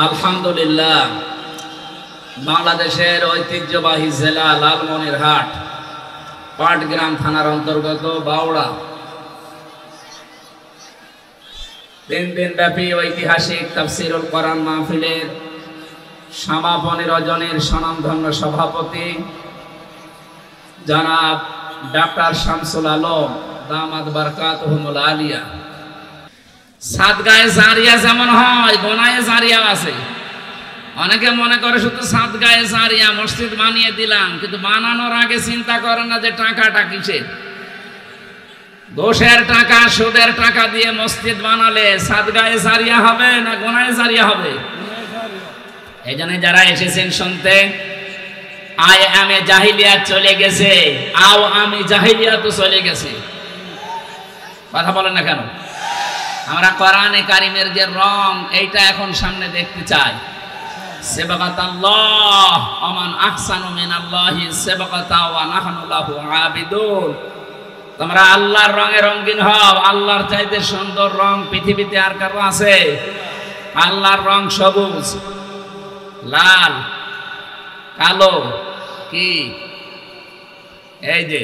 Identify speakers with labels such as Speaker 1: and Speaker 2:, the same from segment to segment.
Speaker 1: আলহামদুলিল্লাহ, বাংলাদেশের ঐতিহ্যবাহী জেলা লালমনিরহাট পাটগ্রাম থানার অন্তর্গত বাউড়া 3 দিনব্যাপী ঐতিহাসিক তাফসীরুল কোরআন মাহফিলের সমাপনী রজনীর স্বনামধন্য সভাপতি জনাব ডাক্তার শামসুল আলম দামাত বারকাতুহুমুল আলিয়া। সাদগায়ে জারিয়া যেমন হয়, গোনায়ে জারিয়া আছে। অনেকে মনে করে শুধু সাদগায়ে জারিয়া মসজিদ বানিয়ে দিলাম, কিন্তু বানানোর আগে চিন্তা করে না যে টাকাটা কিসের। দোষের টাকা, সুদের টাকা দিয়ে মসজিদ বানালে সাদগায়ে জারিয়া হবে না গোনায়ে জারিয়া হবে? এই জন্য যারা এসেছেন শুনতে, আয় আমি জাহিলিয়াত চলে গেছে, আও আমি জাহিলিয়াত চলে গেছে, কথা বলেন না কেন? আমরা কোরআনে কারিমের যে রং, এইটা এখন সামনে দেখতে চাই। সিবগাতাল্লাহ ওমান আহসানু মিনাল্লাহি সিবগাতা ওয়া নাহনু লাহু আবিদুন। তোমরা আল্লাহর রঙে রঙিন হও। আল্লাহর চাইতে সুন্দর রং পৃথিবীতে আর কারো আছে? আল্লাহর রং সবুজ, লাল, কালো, কি এই যে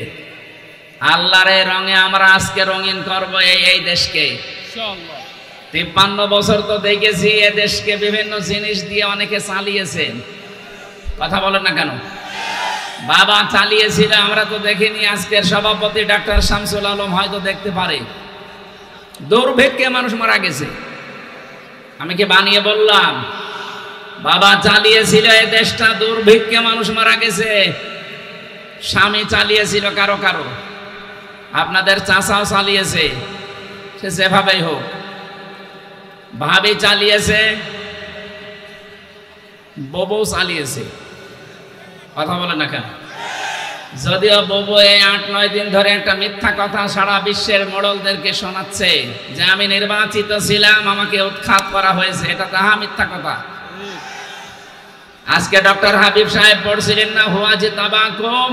Speaker 1: আল্লাহর এই রঙে আমরা আজকে রঙিন করব এই দেশকে। 53 বছর তো দেখেছি এ দেশকে বিভিন্ন জিনিস দিয়ে অনেকে চালিয়েছেন, কথা বলেন না কেন? বাবা চালিয়েছিল, আমরা তো দেখিনি। আজকের সভাপতি ডাক্তার শামসুল আলম হয়তো দেখতে পারে। দুর্ভিক্ষে মানুষ মারা গেছে, আমি কি বানিয়ে বললাম? বাবা চালিয়েছিল এই দেশটা, দুর্ভিক্ষে মানুষ মারা গেছে। স্বামী চালিয়েছিল কারো কারো, আপনাদের চাচাও চালিয়েছে, সে যেভাবেই হোক। ভাবি চালিয়েছে, ববু চালিয়েছে, কথা বলে না কেন? যদিও ববু এই 8-9 দিন ধরে একটা মিথ্যা কথা সারা বিশ্বের মোড়লদেরকে শোনাচ্ছে যে আমি নির্বাচিত ছিলাম, আমাকে উৎখাত করা হয়েছে। এটা তাহা মিথ্যা কথা। আজকে ডক্টর হাবিব সাহেব পড়ছিলেন না, হুয়াজি তাবাকুম,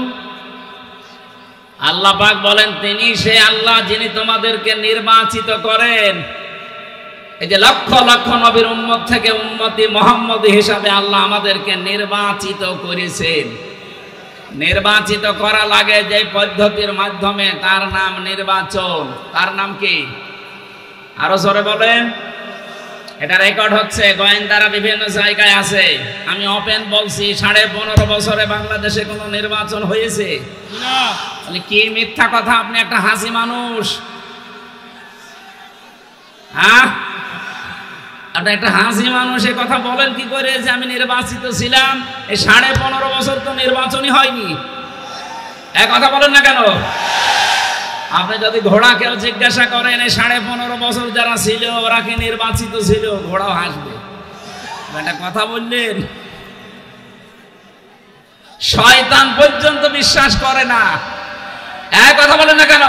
Speaker 1: আল্লাহ পাক বলেন তিনি সে আল্লাহ যিনি তোমাদেরকে নির্বাচিত করেন। এই যে লক্ষ লক্ষ নবীর উম্মত থেকে উম্মতি মুহাম্মদী হিসাবে আল্লাহ আমাদেরকে নির্বাচিত করেছেন। নির্বাচিত করা লাগে যে পদ্ধতির মাধ্যমে, তার নাম নির্বাচন। তার নাম কি? আরো জোরে বলেন। এটা রেকর্ড হচ্ছে, গোয়েন্দারা বিভিন্ন জায়গায় আছে। আমি ওপেন বলছি, 15.5 বছরে বাংলাদেশে কোনো নির্বাচন হয়েছে না। কি মিথ্যা কথা! আপনি একটা হাসি মানুষ, হ্যাঁ? আপনি একটা হাসি মানুষ, এ কথা বলেন কি করে যে আমি নির্বাচিত ছিলাম? এই 15.5 বছর তো নির্বাচনই হয়নি। এক কথা বলেন না কেন? আপনি যদি ঘোড়াকেও জিজ্ঞাসা করেন এই 15.5 বছর যারা ছিল ওরা কি নির্বাচিত ছিল, ঘোড়াও হাসবে। একটা কথা বললেন, শয়তান পর্যন্ত বিশ্বাস করে না। এক কথা বলেন না কেন?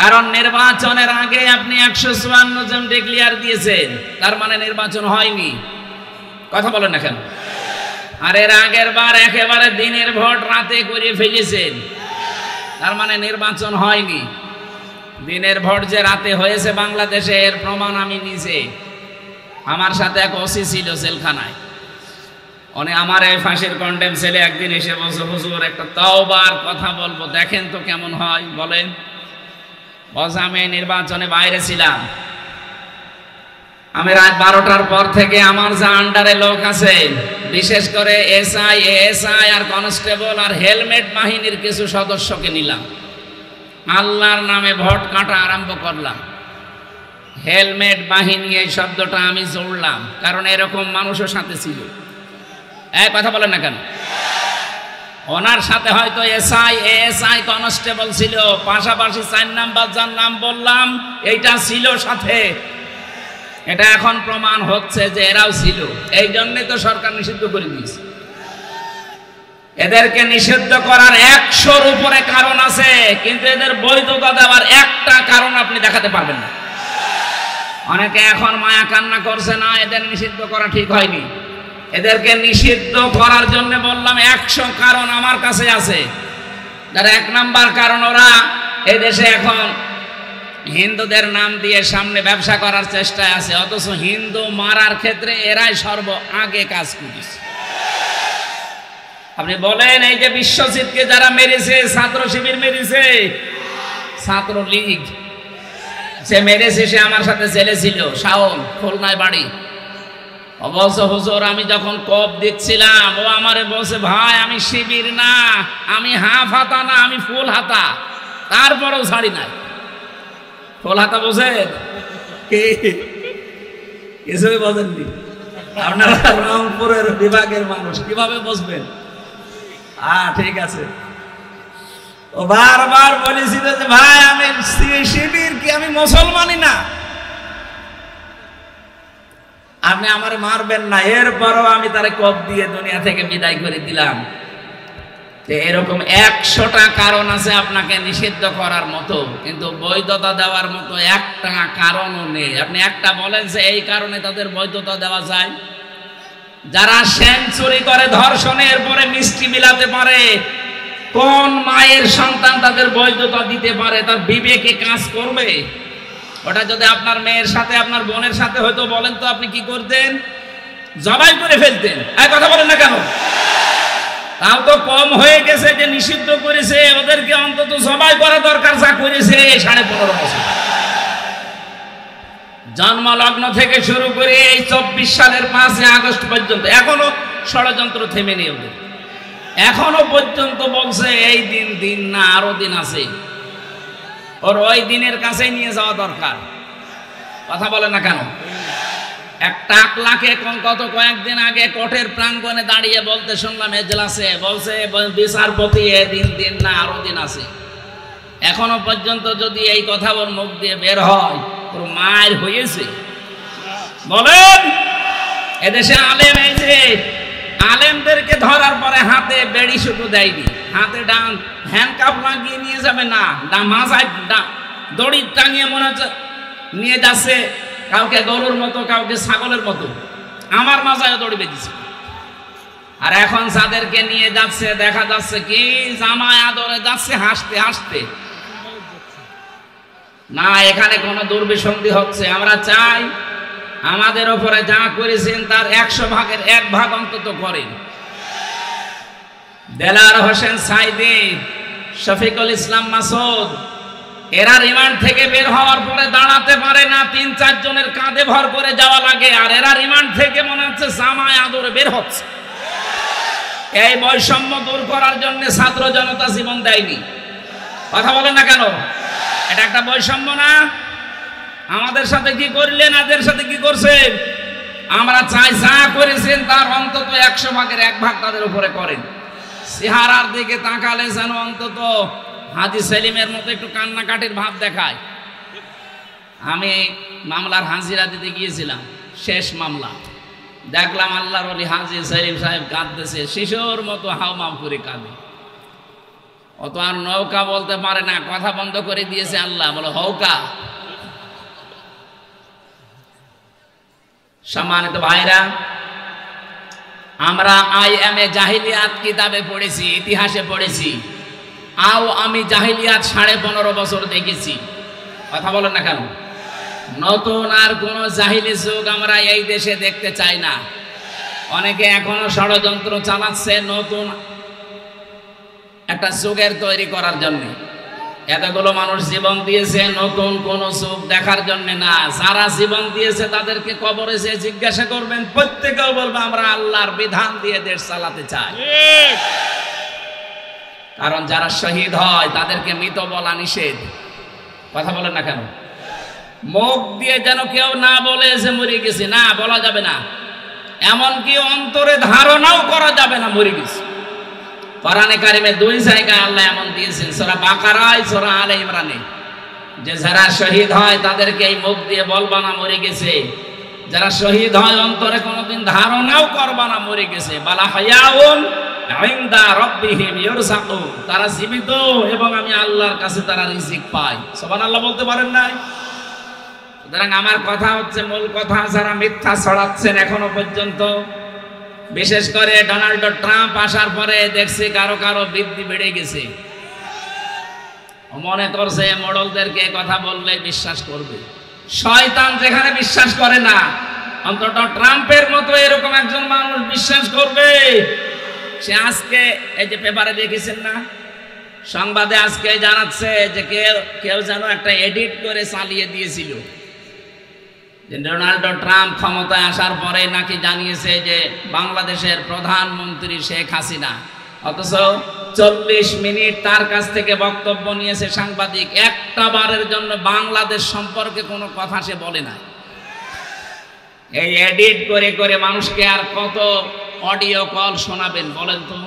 Speaker 1: কারণ নির্বাচনের আগে আপনি 154 জন ডিক্লেয়ার দিয়েছেন, তার মানে নির্বাচন হয়নি, কথা বলেন না কেন? আর এর আগের বার একেবারে দিনের ভোট রাতে করে ফেলেছেন, তার মানে নির্বাচন হয়নি। দিনের ভোট যে রাতে হয়েছে বাংলাদেশে, এর প্রমাণ আমি নিজে। আমার সাথে এক ওসি ছিল জেলখানায়, উনি আমার এই ফাঁসির কন্ডেম ছেলে একদিন এসে বলছে, হুজুর একটা তওবার কথা বলবো, দেখেন তো কেমন হয়, বলেন। বলছে আমি নির্বাচনে বাইরে ছিলাম, আমি রাত 12টার পর থেকে আমার যা আন্ডারে লোক আছে, বিশেষ করে এসআই, এএসআই আর কনস্টেবল আর হেলমেট বাহিনীর কিছু সদস্যকে নিলাম, আল্লাহর নামে ভোট কাটা আরম্ভ করলাম। হেলমেট বাহিনী এই শব্দটা আমি জোড়লাম, কারণ এরকম মানুষও সাথে ছিল। এক কথা বলেন না কেন? ওনার সাথে হয়তো এসআই, এএসআই, কনস্টেবল ছিল, পাশাপাশি 4 নাম্বার যার নাম বললাম এইটা ছিল সাথে। এটা এখন প্রমাণ হচ্ছে যে এরাও ছিল। এই জন্যই তো সরকার নিষিদ্ধ করে দিয়েছে। এদেরকে নিষিদ্ধ করার 100-র উপরে কারণ আছে, কিন্তু এদের বৈধতা দেওয়ার একটা কারণ আপনি দেখাতে পারবেন না। অনেকে এখন মায়া কান্না করছে, না এদের নিষিদ্ধ করা ঠিক হয়নি। এদেরকে নিষিদ্ধ করার জন্য বললাম 100 কারণ আমার কাছে আছে। যার 1 নাম্বার কারণ, ওরা এই দেশে এখন হিন্দুদের নাম দিয়ে সামনে ব্যবসা করার চেষ্টায় আছে, অথচ হিন্দু মারার ক্ষেত্রে এরাই সর্ব আগে কাজ করেছে। আপনি বলেন, এই যে বিশ্বজিৎকে যারা মেরেছে, ছাত্র শিবির মেরেছে, ছাত্র লীগ সে মেরেছে, সে আমার সাথে জেলে ছিল, শাওন, খুলনায় বাড়ি। অবশ্য হুজুর আমি যখন কপ দিচ্ছিলাম, ও আমারে বলছে, ভাই আমি শিবির না, আমি হাফ হাতা না, আমি ফুল হাতা। তারপরেও ছাড়ি নাই। ফুল হাতা বোঝেন? কিছুই বোঝেননি আপনারা, রংপুরের বিভাগের মানুষ, কিভাবে বুঝবেন? ঠিক আছে। ও বারবার বলেছিল যে ভাই আমি শিবির কি, আমি মুসলমানই না, আপনি আমার মারবেন না। এরপরও আমি তারে কপ দিয়ে দুনিয়া থেকে বিদায় করে দিলাম। এরকম 100টা কারণ আছে আপনাকে নিষিদ্ধ করার মতো, কিন্তু বৈধতা দেওয়ার মতো একটা কারণও নেই। আপনি একটা বলেন যে এই কারণে তাদের বৈধতা দেওয়া যায়। যারা সেঞ্চুরি করে ধর্ষণের পরে মিষ্টি মিলাতে পারে, কোন মায়ের সন্তান তাদের বৈধতা দিতে পারে? তার বিবেকে কাজ করবে? ওটা যদি আপনার মেয়ের সাথে, আপনার বোনের সাথে হয়তো, বলেন তো আপনি কি করতেন? জবাই করে ফেলতেন। এই কথা বলেন না কেন? তাও তো কম হয়ে গেছে যে নিষিদ্ধ করেছে, ওদেরকে অন্তত জবাই করা দরকার, যা করেছে 15.5 বছর। জন্মলগ্ন থেকে শুরু করে এই 24 সালের 5 আগস্ট পর্যন্ত এখনো ষড়যন্ত্র থেমে নেই ওদের। এখনো পর্যন্ত বলছে এই দিন দিন না, আরো দিন আছে, ওর ওই দিনের কাছে নিয়ে যাওয়া দরকার। কথা বলে না কেন? এক টাকলাকে কয়েকদিন আগে কোর্টের প্রাঙ্গণে দাঁড়িয়ে বলতে শুনলাম এজলাসে, বলছে বিচারপতি দিন দিন না, আরো দিন আছে। এখনো পর্যন্ত যদি এই কথা ওর মুখ দিয়ে বের হয়, ওর মায়ের হয়েছে। বলেন, এদেশে আলেম, এই যে আলেমদেরকে ধরার পরে হাতে বেড়ি শুধু দেয়নি, হাতে ডান হ্যান্ডকাপ লাগিয়ে নিয়ে যাবে না, মাথায় দড়ি টাঙিয়ে মনে হচ্ছে নিয়ে যাচ্ছে, কাউকে গরুর মতো, কাউকে ছাগলের মতো। আমার মাথায় দড়ি বেঁধেছে। আর এখন যাদেরকে নিয়ে যাচ্ছে, দেখা যাচ্ছে কি জামায় আদরে যাচ্ছে হাসতে হাসতে। না, এখানে কোনো দুর্বিসন্ধি হচ্ছে। আমরা চাই আমাদের ওপরে যা করেছেন তার 100 ভাগের 1 ভাগ অন্তত করেন। দেলার হোসেন সাইদি, শফিকুল ইসলাম মাসুদ, এরা রিমান্ড থেকে বের হওয়ার পরে দাঁড়াতে পারে না, 3-4 জনের কাঁধে ভর করে যাওয়া লাগে, আর এরা রিমান্ড থেকে মনে হচ্ছে জামায় আদরে বের হচ্ছে। এই বৈষম্য দূর করার জন্য ছাত্র জনতা জীবন দেয়নি। কথা বলেন না কেন? এটা একটা বৈষম্য না? আমাদের সাথে কি করলেন, এদের সাথে কি করছেন? আমরা চাই যা করেছেন তার অন্তত 100 ভাগের 1 ভাগ তাদের উপরে করেন। চেহারার দিকে তাকালে যেন অন্তত হাজি সেলিমের মতো একটু কান্নাকাটির ভাব দেখায়। আমি মামলার হাজিরা দিতে গিয়েছিলাম, শেষ মামলা, দেখলাম আল্লাহর ওলি হাজি সেলিম সাহেব কাঁদতেছে, শিশুর মতো হাওমাও করে কাঁদে। অত আর নৌকা বলতে পারে না, কথা বন্ধ করে দিয়েছে আল্লাহ, বলো হৌকা। সম্মানিত ভাইরা, আমরা আইএমএ জাহিলিয়াত কিতাবে পড়েছি, ইতিহাসে পড়েছি, আমি জাহিলিয়াত 15.5 বছর দেখেছি। কথা বলেন না কেন? নতুন আর কোন জাহিলি যুগ আমরা এই দেশে দেখতে চাই না। অনেকে এখনো ষড়যন্ত্র চালাচ্ছে নতুন একটা যুগের তৈরি করার জন্য। এতগুলো মানুষ জীবন দিয়েছে নতুন কোন যুগ দেখার জন্য না। যারা জীবন দিয়েছে তাদেরকে কবরে এসে জিজ্ঞাসা করবেন, প্রত্যেকেও বলবে আমরা আল্লাহর বিধান দিয়ে দেশ চালাতে চাই। কারণ যারা শহীদ হয় তাদেরকে মৃত বলা নিষেধ। কথা বলেন না কেন? মুখ দিয়ে যেন কেউ না বলে যে মরে গেছে, না বলা যাবে না। এমনকি অন্তরে ধারণাও করা যাবে না মরে গেছে। কোরআনে কারিমে 2 জায়গায় আল্লাহ এমন দিয়েছেন, সূরা বাকারায়, সূরা আলে ইমরানে, যে যারা শহীদ হয় তাদেরকে এই মুখ দিয়ে বলবা না মরে গেছে। যারা শহীদ হয় অন্তরে কোনোদিন ধারণাও করবা না মরে গেছে। বালা হায়াউন ইনদা রাব্বিহিম ইরযাকুন, তারা জীবিত এবং আমি আল্লাহর কাছে তারা রিজিক পায়। সুবহানাল্লাহ বলতে পারেন নাই? সুতরাং আমার কথা হচ্ছে, মূল কথা, যারা মিথ্যা ছড়াচ্ছেন এখনো পর্যন্ত, বিশেষ করে ডোনাল্ড ট্রাম্প আসার পরে দেখছি কারো কারো বৃদ্ধি বেড়ে গেছে। মনে করছে মোড়লদেরকে কথা বললে বিশ্বাস করবে। শয়তান যেখানে বিশ্বাস করে না, অন্তত ট্রাম্পের মতো এরকম একজন মানুষ বিশ্বাস করবে। সে আজকে এই যে পেপারে দেখেছেন না, সংবাদে আজকে জানাচ্ছে যে কেউ যেন একটা এডিট করে চালিয়ে দিয়েছিল যে ডোনাল্ড ট্রাম্প ক্ষমতায় আসার পরে নাকি জানিয়েছে যে বাংলাদেশের প্রধানমন্ত্রী শেখ হাসিনা, অথচ 40 মিনিট তার কাছ থেকে বক্তব্য নিয়েছে সাংবাদিক, একটা বারের জন্য বাংলাদেশ সম্পর্কে কোনো কথা সে বলে না। এই এডিট করে করে মানুষকে আর কত অডিও কল শোনাবেন বলেন তো?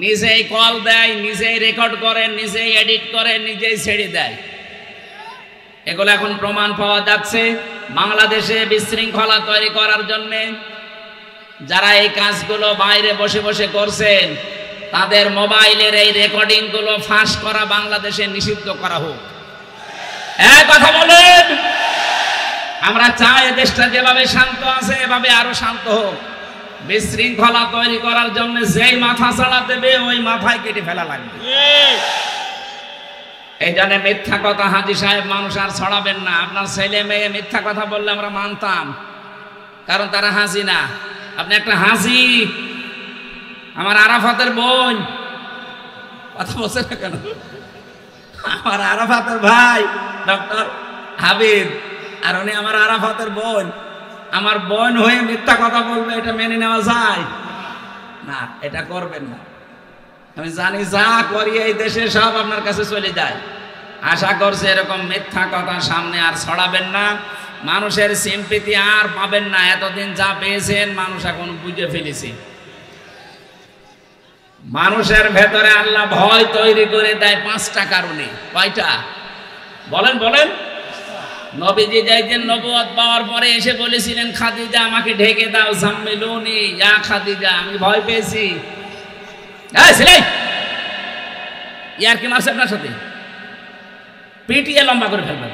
Speaker 1: নিজেই কল দেয়, নিজেই রেকর্ড করে, নিজেই এডিট করে, নিজেই ছেড়ে দেয়। এগুলো এখন প্রমাণ পাওয়া যাচ্ছে। বাংলাদেশে বিশৃঙ্খলা তৈরি করার জন্যে যারা এই কাজগুলো বাইরে বসে বসে করছেন, তাদের মোবাইলের এই রেকর্ডিং গুলো ফাঁস করা বাংলাদেশে নিষিদ্ধ করা হোক। এক কথা বলেন, আমরা চাই দেশটা যেভাবে শান্ত আছে এভাবে আরো শান্ত হোক। বিশৃঙ্খলা তৈরি করার জন্য যেই মাথা ছাড়া দেবে ওই মাথায় কেটে ফেলা লাগবে। এই জন্য মিথ্যা কথা হাজী সাহেব মানুষ আর ছড়াবেন না। আপনার ছেলে মেয়ে মিথ্যা কথা বললে আমরা মানতাম, কারণ তারা হাজি না। আপনি একটা হাজি, আমার আরাফাতের বোন, কথা বলছেন না কেন? আমার আরাফাতের ভাই ডক্টর হাবিব, আর উনি আমার আরাফাতের বোন। আমার বোন হয়ে মিথ্যা কথা বলবে, এটা মেনে নেওয়া যায় না? এটা করবেন না। আমি জানি যা করি এই দেশে সব আপনার কাছে চলে যায়। আশা করছি এরকম মিথ্যা কথা সামনে আর ছড়াবেন না। মানুষের সিম্পিতি আর পাবেন না। এতদিন যা পেয়েছেন মানুষ এখন বুঝে ফেলেছে। মানুষের ভেতরে আল্লাহ ভয় তৈরি করে দেয় 5টা কারণে। কয়টা বলেন বলেন? নবীজি যাইতেন নবুয়ত পাওয়ার পরে এসে বলেছিলেন, খাদিজা আমাকে ঢেকে দাও, জাম্মিলুনি ইয়া খাদিজা, আমি ভয় পেয়েছি। ইয়ার কি মারছে আপনার সাথে? পিটিয়ে লম্বা করে ফেলবেন।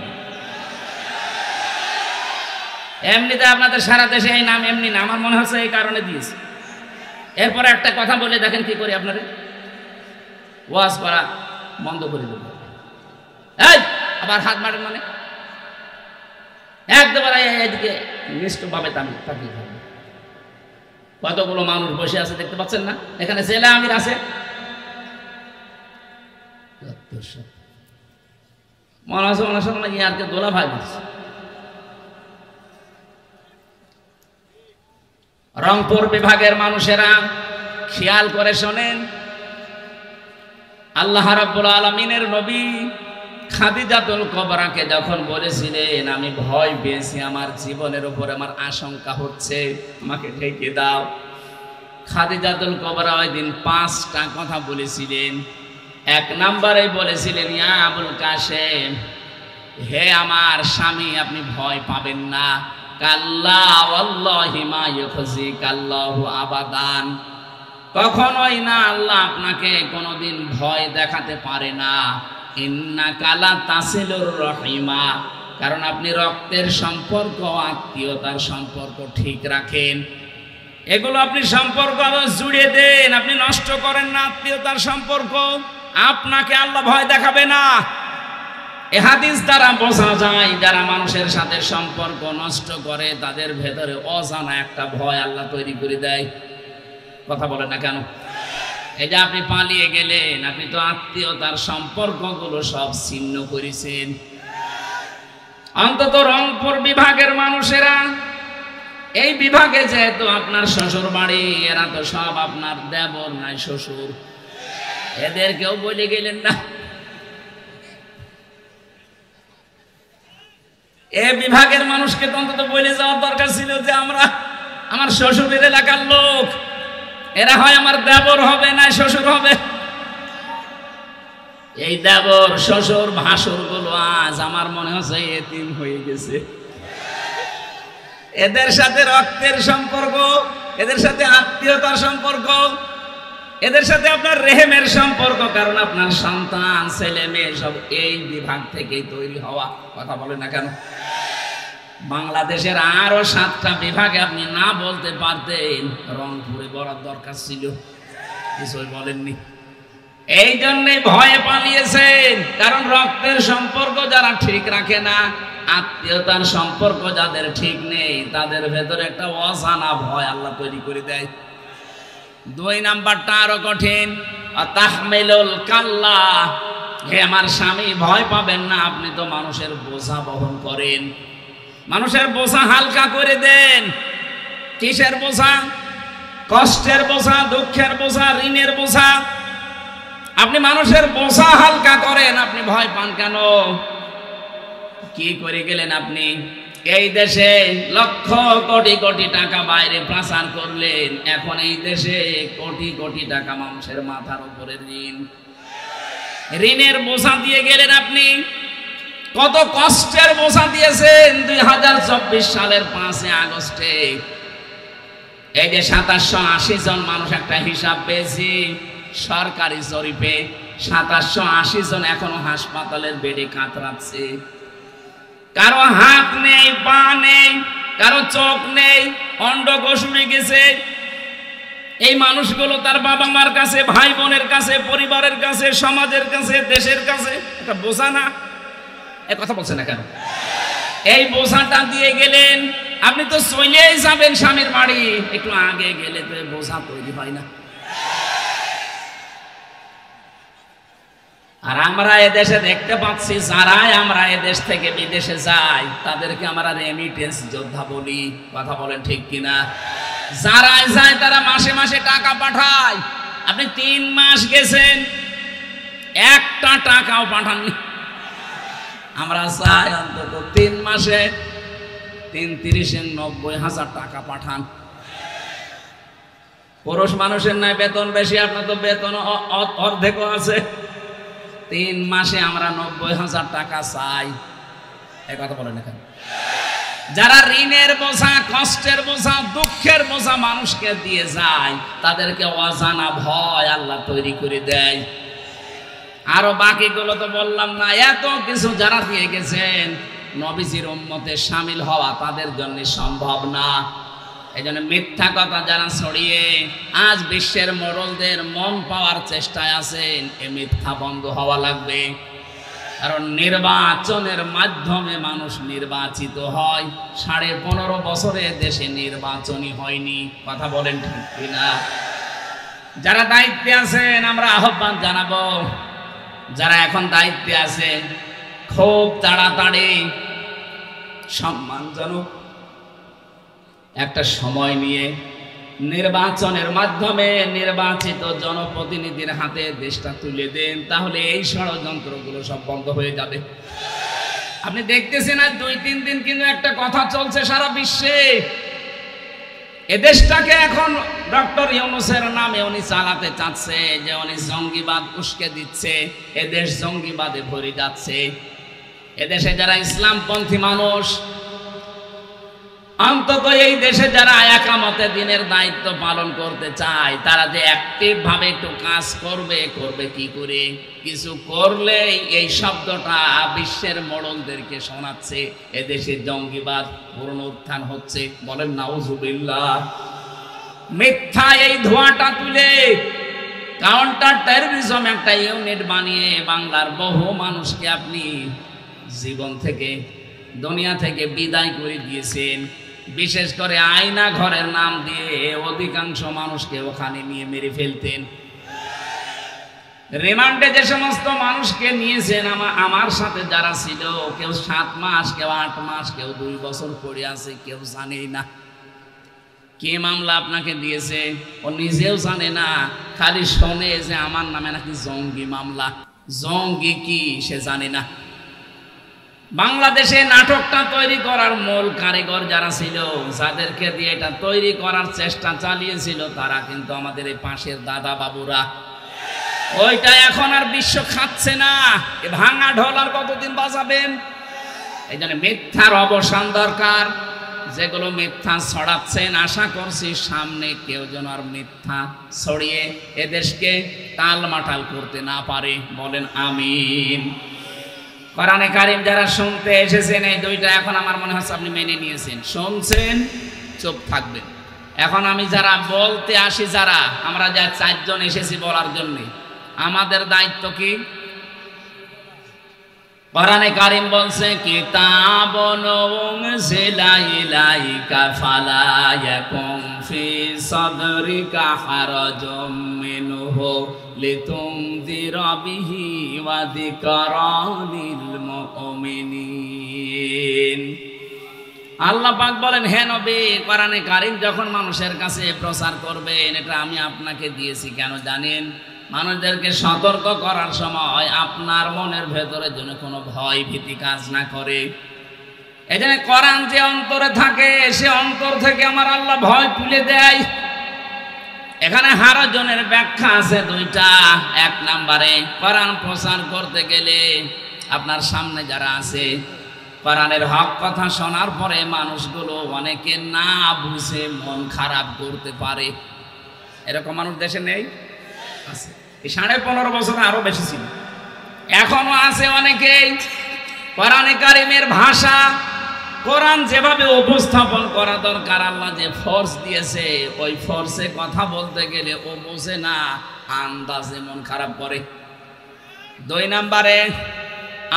Speaker 1: এমনিতে আপনাদের সারা দেশে এই নাম এমনি না, আমার মনে হচ্ছে এই কারণে দিয়েছে। এরপরে একটা কথা বলে দেখেন কি করে আপনারে ওয়াজ করা বন্ধ করে দেব। আবার হাত মারেন মানে একদম এদিকে নিষ্ঠভাবে তাকিয়ে থাকবে। কতগুলো মানুষ বসে আছে দেখতে পাচ্ছেন না? এখানে জেলা আমির আছে, মনে আছে ওনার সঙ্গে ইয়ারকে দোলা ভাই মারছে। রংপুর বিভাগের মানুষেরা খেয়াল করে শোনেন, আল্লাহ রাব্বুল আলামিনের নবী খাদিজাতুল কুবরাকে যখন বলেছিলেন আমি ভয় পেয়েছি, আমার জীবনের উপর আমার আশঙ্কা হচ্ছে, আমাকে ঢেকে দাও, খাদিজাতুল কুবরা ওই দিন 5টা কথা বলেছিলেন। 1 নম্বরে বলেছিলেন, ইয়া আবুল কাসেম, হে আমার স্বামী আপনি ভয় পাবেন না, কাল্লা ওয়াল্লাহি মা ইউখজিকাল্লাহু আবাদান, কখনোই না, আল্লাহ আপনাকে কোনোদিন ভয় দেখাতে পারে না। ইন্নাকা লা তাসিলুর রহিমা, কারণ আপনি রক্তের সম্পর্ক, আত্মীয়তার সম্পর্ক ঠিক রাখেন। এগুলো আপনি সম্পর্ক জুড়ে দেন, আপনি নষ্ট করেন না আত্মীয়তার সম্পর্ক, আপনাকে আল্লাহ ভয় দেখাবে না। এ হাদিস দ্বারা বোঝা যায় যারা মানুষের সাথে সম্পর্ক নষ্ট করে তাদের ভেতরে অজানা একটা ভয় আল্লাহ তৈরি করে দেয়। কথা বলেন না কেন? এই যে আপনি পালিয়ে গেলেন, আপনি তো আত্মীয়তার সম্পর্কগুলো সব ছিন্ন করেছেন। অন্তত রংপুর বিভাগের মানুষেরা, এই বিভাগে যেহেতু আপনার শ্বশুর বাড়ি, এরা তো সব আপনার দেবর নাই শ্বশুর, এদেরকেও বলে গেলেন না? এ বিভাগের মানুষকে তো অন্তত বলে যাওয়ার দরকার ছিল যে আমরা, আমার শ্বশুরের এলাকার লোক, এরা হয় আমার দেবর হবে না শ্বশুর হবে। এই দেবর শ্বশুর ভাসুর গুলো আজ আমার মনে হচ্ছে এতিম হয়ে গেছে। এদের সাথে রক্তের সম্পর্ক, এদের সাথে আত্মীয়তার সম্পর্ক, এদের সাথে আপনার রেহেমের সম্পর্ক, কারণ আপনার সন্তান ছেলে মেয়ে সব এই বিভাগ থেকেই তৈরি হওয়া। কথা বলে না কেন? বাংলাদেশের আরো 7টা বিভাগে আপনি না বলতে পারতেন, রংপুরে বলার দরকার ছিল, কিছুই বলেননি। এই জন্যে ভয়ে পালিয়েছেন, কারণ রক্তের সম্পর্ক যারা ঠিক রাখে না, আত্মীয়তার সম্পর্ক যাদের ঠিক নেই, তাদের ভেতরে একটা অজানা ভয় আল্লাহ তৈরি করে দেয়। 2 নাম্বারটা আরো কঠিন, তাহমিলুল কাল্লা। হে আমার স্বামী, ভয় পাবেন না, আপনি তো মানুষের বোঝা বহন করেন, মানুষের বোঝা হালকা করে দেন। কিসের বোঝা? কষ্টের বোঝা, দুঃখের বোঝা, ঋণের বোঝা। আপনি মানুষের বোঝা হালকা করেন, আপনি ভয় পান কেন? কি করে গেলেন আপনি? এই দেশে লক্ষ কোটি কোটি টাকা বাইরে পাচার করলেন, এখন এই দেশে কোটি কোটি টাকা মানুষের মাথার উপরে ঋণ। ঋণের বোঝা দিয়ে গেলেন আপনি। কত কষ্টের বোঝা দিয়েছেন। 2024 সালের 5 আগস্টে এই যে 2780 জন মানুষ, একটা হিসাব পেয়েছি সরকারি জরিপে, 2780 জন এখনো হাসপাতালের বেডে কাতরাচ্ছে। কারো হাত নেই, পা নেই, কারো চোখ নেই, অন্ডকোষ উড়ে গেছে। এই মানুষগুলো তার বাবা মার কাছে, ভাই বোনের কাছে, পরিবারের কাছে, সমাজের কাছে, দেশের কাছে একটা বোঝা না? এ কথা বলছে না কেন? এই বোঝাটা দিয়ে গেলেন। আপনি তো চলেই যাবেন স্বামীর বাড়ি, একটু আগে গেলে তো বোঝা তৈরি হয় না। আর আমরা এদেশে দেখতে পাচ্ছি, যারাই আমরা এদেশ থেকে বিদেশে যাই তাদেরকে আমরা রেমিটেন্স যোদ্ধা বলি। কথা বলেন ঠিক কিনা? যারাই যায় তারা মাসে মাসে টাকা পাঠায়। আপনি 3 মাস গেছেন, একটা টাকাও পাঠাননি। আমরা চাই অন্তত 3 মাসে 3-30-90,000 টাকা পাঠান। পুরুষ মানুষের নাই বেতন বেশি, আপনার তো বেতন অর্ধেকও আছে। 3 মাসে আমরা 90,000 টাকা চাই। এই কথা বলেন এখানে। যারা ঋণের বোঝা, কষ্টের বোঝা, দুঃখের বোঝা মানুষকে দিয়ে যায়, তাদেরকে অজানা ভয় আল্লাহ তৈরি করে দেয়। আরো বাকিগুলো তো বললাম না। এত কিছু যারা দিয়ে গেছেন, নবীজির উম্মতে শামিল হওয়া তাদের জন্য সম্ভব না। এই জন্য মিথ্যা কথা যারা ছড়িয়ে আজ বিশ্বের মোড়লদের মন পাওয়ার চেষ্টায় আছেন, এ মিথ্যা বন্ধ হওয়া লাগবে। কারণ নির্বাচনের মাধ্যমে মানুষ নির্বাচিত হয়। 15.5 বছরে দেশে নির্বাচনই হয়নি। কথা বলেন ঠিক কিনা? যারা দায়িত্বে আছেন আমরা আহ্বান জানাবো, যারা এখন দায়িত্বে আছে, খুব তাড়াতাড়ি সম্মানজনক একটা সময় নিয়ে নির্বাচনের মাধ্যমে নির্বাচিত জনপ্রতিনিধির হাতে দেশটা তুলে দেন, তাহলে এই ষড়যন্ত্রগুলো সব বন্ধ হয়ে যাবে। আপনি দেখতেছেন আজ 2-3 দিন কিন্তু একটা কথা চলছে সারা বিশ্বে। এদেশটাকে এখন ডক্টর ইউনূসের নামে উনি চালাতে চাচ্ছে, যে উনি জঙ্গিবাদ উস্কে দিচ্ছে, এদেশ জঙ্গিবাদে ভরে যাচ্ছে। এদেশে যারা ইসলামপন্থী মানুষ, অন্তত এই দেশে যারা একামতে দিনের দায়িত্ব পালন করতে চায়, তারা যে অ্যাক্টিভ ভাবে একটু কাজ করবে, করবে কি করে? কিছু করলে এই শব্দটা বিশ্বের মোড়লদেরকে শোনাচ্ছে, এদেশে জঙ্গিবাদ পুনরুত্থান হচ্ছে। বলেন নাউজুবিল্লাহ। মিথ্যা এই ধোঁয়াটা তুলে কাউন্টার টেররিজম একটা ইউনিট বানিয়ে বাংলার বহু মানুষকে আপনি জীবন থেকে, দুনিয়া থেকে বিদায় করে দিয়েছেন। বিশেষ করে আয়না ঘরের নাম দিয়ে অধিকাংশ মানুষকে ওখানে নিয়ে মেরে ফেলতেন। রিমান্ডে যে সমস্ত মানুষকে নিয়েছেন, আমার সাথে যারা ছিল, কেউ 7 মাস, কেউ 8 মাস, কেউ 2 বছর পড়ে আছে, কেউ জানেই না কে মামলা আপনাকে দিয়েছে। ও নিজেও জানে না, খালি শোনে যে আমার নামে নাকি জঙ্গি মামলা। জঙ্গি কি সে জানে না। বাংলাদেশে নাটকটা তৈরি করার মূল কারিগর যারা ছিল, যাদেরকে দিয়ে এটা তৈরি করার চেষ্টা চালিয়েছিল, তারা কিন্তু আমাদের এই পাশের দাদা বাবুরা। ওইটা এখন আর বিশ্ব খাচ্ছে না। ভাঙা ঢোল আর কতদিন বাজাবেন? এই জন্য মিথ্যার অবসান দরকার। যেগুলো মিথ্যা ছড়াচ্ছেন, আশা করছি সামনে কেউ যেন আর মিথ্যা ছড়িয়ে এদেশকে টালমাটাল করতে না পারে। বলেন আমিন। কোরআনে কারীম যারা শুনতে এসেছেন, এই 2টা এখন আমার মনে হচ্ছে আপনি মেনে নিয়েছেন। শুনছেন, চুপ থাকবেন। এখন আমি যারা বলতে আসি, যারা আমরা যা 4 জন এসেছি বলার জন্য, আমাদের দায়িত্ব কি? কোরআনে কারীম বলছে কিতাবুন উনজিলা ইলাইকা ফালা ইয়াকুম ফি সাদরিকা হারাজুম মিনহু লিতুনযিরা বিহি ওয়া যিকরা লিল মুমিনিন। আল্লাহ পাক বলেন, হে নবী, কোরআনে কারীম যখন মানুষের কাছে প্রচার করবেন, এটা আমি আপনাকে দিয়েছি কেন জানেন? মানুষদেরকে সতর্ক করার সময় আপনার মনের ভেতরে যেন কোনো ভয় ভীতি কাজ না করে। এজন্য কোরআন যে অন্তরে থাকে, সে অন্তর থেকে আমার আল্লাহ ভয় তুলে দেয়। এখানে হারাজনের ব্যাখ্যা আছে দুইটা। এক নম্বরে, কোরআন প্রচার করতে গেলে আপনার সামনে যারা আছে, কোরআনের হক কথা শোনার পরে মানুষগুলো অনেকে না বুঝে মন খারাপ করতে পারে। এরকম মানুষ দেশে নেই? আছে। এই 15.5 বছরে আরো বেশি ছিল, এখনো আছে অনেকেই। কোরআনে কারীমের ভাষা, কোরআন যেভাবে উপস্থাপন করা দরকার, আল্লাহ যে ফোর্স দিয়েছে, ওই ফোর্সে কথা বলতে গেলে ও বোঝে না, আন্দাজে মন খারাপ করে। 2 নম্বরে,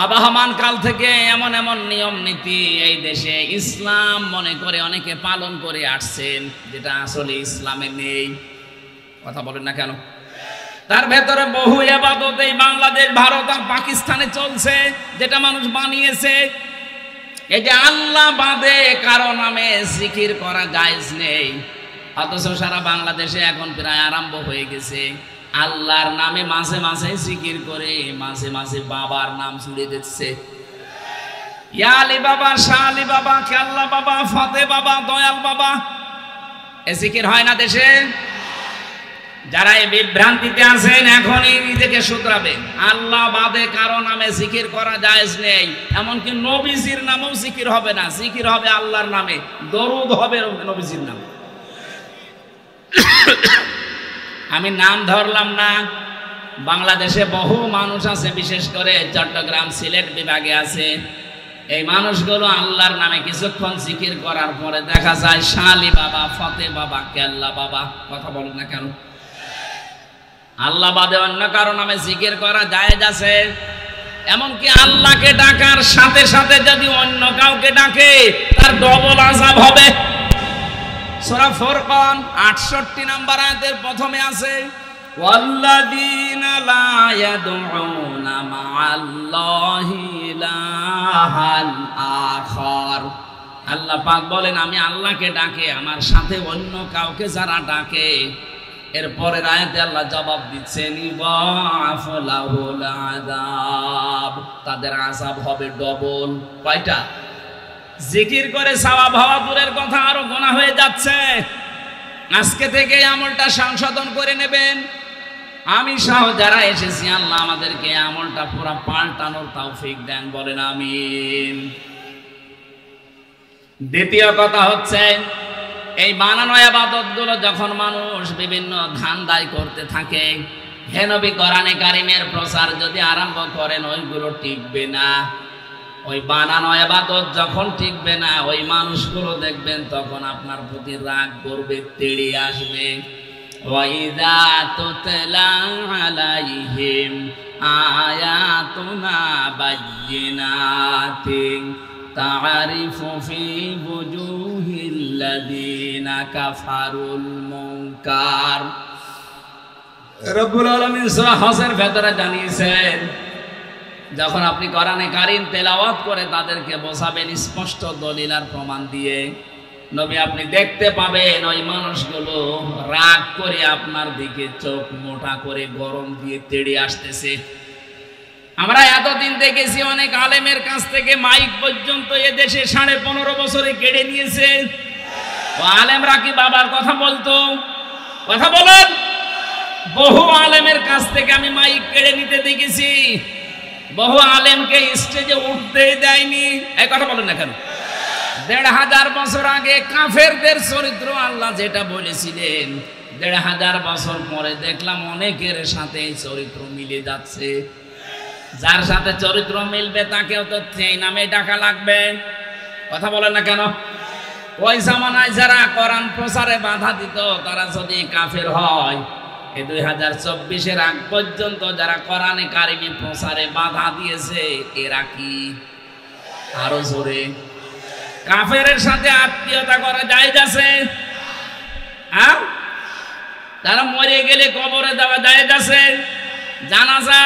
Speaker 1: আবহমান কাল থেকে এমন এমন নিয়ম নীতি এই দেশে ইসলাম মনে করে অনেকে পালন করে আসছেন, যেটা আসলে ইসলামে নেই। কথা বলেন না কেন? তার ভেতরে বহু ইবাদত এই বাংলাদেশ, ভারত আর পাকিস্তানে চলছে, যেটা মানুষ বানিয়েছে। এই যে আল্লাহ বাদে কারো নামে জিকির করা জায়েজ নেই, অথচ সারা বাংলাদেশে এখন প্রায় আরম্ভ হয়ে গেছে। আল্লাহর নামে মাঝে মাঝে জিকির করে, মাঝে মাঝে বাবার নাম ছুড়ে দিচ্ছে। ইয়া আলী বাবা, শাহ আলী বাবা, কেল্লা বাবা, ফতে বাবা, দয়াল বাবা, এ জিকির হয় না দেশে? যারা এই বিভ্রান্তিতে আছেন, এখনই নিজেকে শুধরাবে। আল্লাহ বাদে কারো নামে জিকির করা জায়েজ নেই, এমনকি নবীজির নামেও জিকির হবে না। জিকির হবে আল্লাহর নামে, দরুদ হবে নবীজির নামে। আমি নাম ধরলাম না, বাংলাদেশে বহু মানুষ আছে, বিশেষ করে চট্টগ্রাম সিলেট বিভাগে আছে। এই মানুষগুলো আল্লাহর নামে কিছুক্ষণ জিকির করার পরে দেখা যায় শালি বাবা, ফতে বাবা, কেল্লা বাবা। কথা বলেন না কেন? আল্লাহ বাদে অন্য কারো নামে জিকির করা জায়েজ আছে। এমনকি আল্লাহকে ডাকার সাথে সাথে যদি অন্য কাউকে ডাকে, তার ডবল আযাব হবে। সূরা ফুরকান 68 নম্বর আয়াতের প্রথমে আছে, ওয়াল্লাযীনা লা ইয়াদউনা মা'আল্লাহি ইলাহান আখার। আল্লাহ পাক বলেন, আমি আল্লাহকে ডাকে, আমার সাথে অন্য কাউকে যারা ডাকে, এরপরের আয়াতে আল্লাহ জবাব দিচ্ছেন, ইযাফু লাহুল আযাব, তাদের আযাব হবে ডবল। কয়টা? জিকির করে সওয়াব হওয়া দূরের কথা, আরো গুনাহ হয়ে যাচ্ছে। আজকে থেকে আমলটা সংশোধন করে নেবেন। আমি সহ যারা এসেছি, আল্লাহ আমাদেরকে আমলটা পুরো পাল্টানোর তৌফিক দেন, বলেন আমিন। দ্বিতীয় কথা হচ্ছে, এই বানানো ইবাদতগুলো যখন মানুষ বিভিন্ন ধান্দায় করতে থাকে, হে নবী, কোরআনে কারীমের প্রচার যদি আরম্ভ করেন, ওইগুলো টিকবে না। ওই বানানো ইবাদত যখন টিকবে না, ওই মানুষগুলো দেখবেন তখন আপনার প্রতি রাগ করবে, তেড়ে আসবে। ওয়াইযা তুতলা আলাইহিম আয়াতুনা বায়্যিনাতিন তা'রিফু ফি বুজুহিল লাযিনা কাফারুল মুনকার। রব্বুল আলামিন সূরা হজের ভেতরে জানিয়েছেন, যখন আপনি কোরআনে কারীম তেলাওয়াত করে তাদেরকে বোঝাবেন স্পষ্ট দলিল আর প্রমাণ দিয়ে, নবী আপনি দেখতে পাবেন ওই মানুষগুলো রাগ করে আপনার দিকে চোখ মোটা করে গরম দিয়ে তেড়ে আসতেছে। আমরা এতদিন দেখেছি অনেক আলেমের কাছ থেকে মাইক পর্যন্ত এ দেশে 15.5 বছরে কেড়ে নিয়েছে। ও আলেমরা কি বাবার কথা বলতো? কথা বলেন। বহু আলেমের কাছ থেকে আমি মাইক কেড়ে নিতে দেখেছি, বহু আলেমকে স্টেজে উঠতে দেয়নি। এই কথা বলেন না কেন? 1500 বছর আগে কাফেরদের চরিত্র আল্লাহ যেটা বলেছিলেন, 1500 বছর পরে দেখলাম অনেকের সাথে এই চরিত্র মিলে যাচ্ছে। যার সাথে চরিত্র মিলবে তাকেও তো সেই নামে ডাকা লাগবে। কথা বলেন না কেন? ওই জামানায় যারা কোরআন প্রচারে বাধা দিত, তারা যদি কাফের হয়, এই 2024-এর আগ পর্যন্ত যারা কোরআনে কারিমে প্রচারে বাধা দিয়েছে এরা কি? আরো জোরে। কাফেরের সাথে আত্মীয়তা করা জায়েজ আছে? হ্যাঁ, তারা মরে গেলে কবরে দেওয়া জায়েজ আছে? জানাজা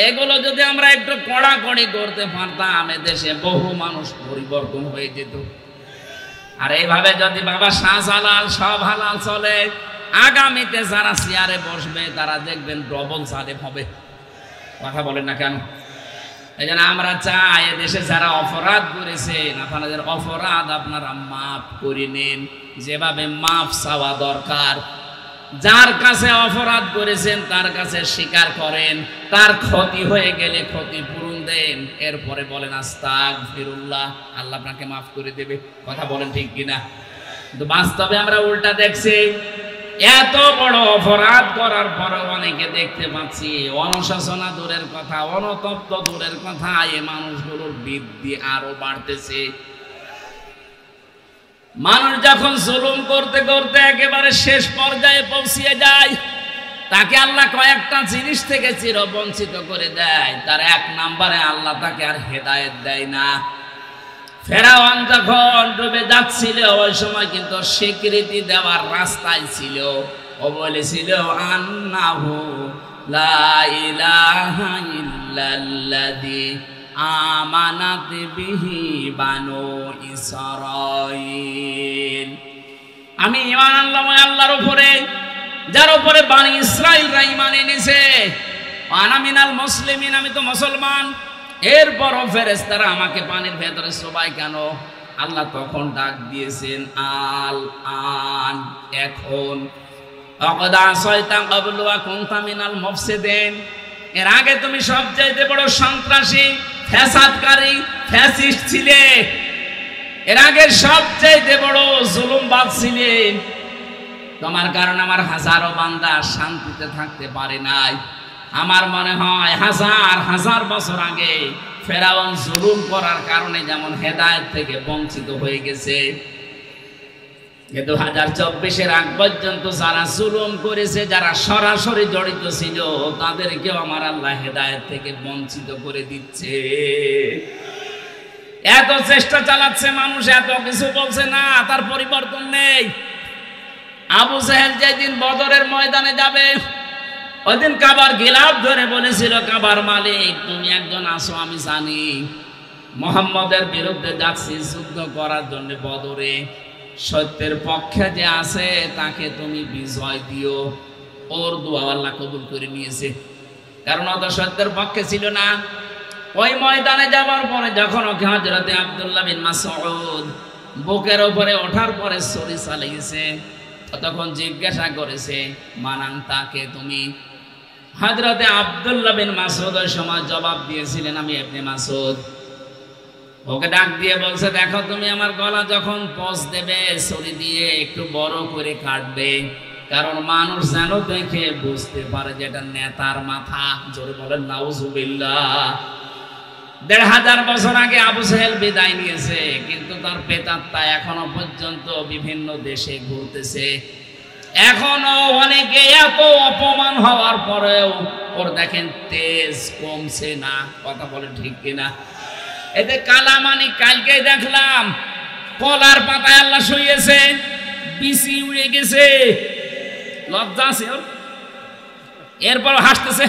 Speaker 1: এগুলো যদি আমরা একটু কড়াকড়ি করতে পারতাম দেশে বহু মানুষ পরিবর্তন হয়ে যেত। আর এইভাবে যদি বাবা শাহজালাল সব হালাল চলে, আগামীতে যারা চেয়ারে বসবে তারা দেখবেন ডবল সালেম হবে। কথা বলেন না কেন? এই জন্য আমরা চাই দেশে যারা অপরাধ করেছেন আপনাদের অপরাধ আপনারা মাফ করে নিন, যেভাবে মাফ চাওয়া দরকার। যার কাছে অপরাধ করেছেন তার কাছে স্বীকার করেন, তার ক্ষতি হয়ে গেলে ক্ষতিপূরণ দেন, এরপরে বলেন আস্তাগফিরুল্লাহ, আল্লাহ আপনাকে মাফ করে দেবে। কথা বলেন ঠিক কিনা? কিন্তু বাস্তবে আমরা উল্টা দেখছি, এত বড় অপরাধ করার পরে অনেকে দেখতে পাচ্ছি অনুশাসনা দূরের কথা, অনতপ্ত দূরের কথা, এই মানুষগুলোর বৃদ্ধি আরো বাড়তেছে। মানুষ যখন জুলুম করতে করতে একেবারে শেষ পর্যায়ে পৌঁছিয়ে যায়, তাকে আল্লাহ কয়েকটা জিনিস থেকে চিরবঞ্চিত করে দেয়। তার এক নম্বরে আল্লাহ তাকে আর হেদায়েত দেয় না। ফেরাউন যখন ডুবে যাচ্ছিল ওই সময় কিন্তু স্বীকৃতি দেওয়ার রাস্তায় ছিল। ও বলেছিল আন্নাহু লা ইলাহা ইল্লাল্লাযী আমানাত বিহি বানু ইসরাঈল, আমি ঈমান আনলাম আল্লাহর উপরে যার উপরে বানি ইসরাঈলরা ঈমান এনেছে। আনা মিনাল মুসলিমিন, আমি তো মুসলমান। এরপরও ফেরেশতারা আমাকে পানির ভেতরে চোবাই কেন? আল্লাহ তখন ডাক দিয়েছেন আল আন, এখন। অকদা শয়তান ক্বাবলু ওয়া কুনতা মিনাল মুফসিদিন, এর আগে তুমি সবচাইতে বড় সন্ত্রাসী, ফ্যাসাদকারী, ফ্যাসিস্ট ছিলে। এর আগে সবচাইতে বড় জুলুমবাজ ছিলে। তোমার কারণে আমার হাজারো বান্দা শান্তিতে থাকতে পারে নাই। আমার মনে হয় হাজার হাজার বছর আগে ফেরাউন জুলুম করার কারণে যেমন হেদায়েত থেকে বঞ্চিত হয়ে গেছে, 2024-এর আগ পর্যন্ত যারা জুলুম করেছে, যারা সরাসরি জড়িত ছিল, তাদেরকেও আমার আল্লাহ হেদায়েত থেকে বঞ্চিত করে দিচ্ছে। এত চেষ্টা চালাচ্ছে মানুষ, এত কিছু বলছে না, তার পরিবর্তন নেই। আবু জাহেল যেদিন বদরের ময়দানে যাবে, ওইদিন কাবার গিলাফ ধরে বলেছিল, কাবার মালিক তুমি একজন আসো, আমি জানি মুহাম্মদের বিরুদ্ধে যাচ্ছি যুদ্ধ করার জন্য বদরে, সত্যের পক্ষে যে আছে তাকে তুমি বিজয় দিও। ওর দোয়া আল্লাহ কবুল করে নিয়েছে, কারণ ও তো সত্যের পক্ষে ছিল না। ওই ময়দানে যাবার পরে যখন ওকে হযরতে আব্দুল্লাহ বিন মাসউদ বুকের উপরে ওঠার পরে ছুরি চালিয়েছে, তখন জিজ্ঞাসা করেছে মানাং তাকে তুমি? হযরতে আব্দুল্লাহ বিন মাসউদ ওই সময় জবাব দিয়েছিলেন আমি ইবনে মাসউদ। ওকে ডাক দিয়ে বলছে, দেখো তুমি আমার গলা যখন পচ দেবে ছুরি দিয়ে একটু বড় করে কাটবে, কারণ মানুষ যেন দেখে বুঝতে পারে যে এটা নেতার মাথা। জোরে বলেন নাউজুবিল্লাহ। ১৫০০ বছর আগে আবু জাহেল বিদায় নিয়েছে, কিন্তু তার প্রেতাত্মা এখনো পর্যন্ত বিভিন্ন দেশে ঘুরতেছে। এখনো অনেকে এত অপমান হওয়ার পরেও ওর দেখেন তেজ কমছে না। কথা বলে ঠিক কিনা? এতে কালামানি কালকে দেখলাম কলার পাতায় আল্লাহ শুইয়েছে, বিসি উড়ে গেছে, লজ্জা আছে ওর, এরপর হাসতেছে।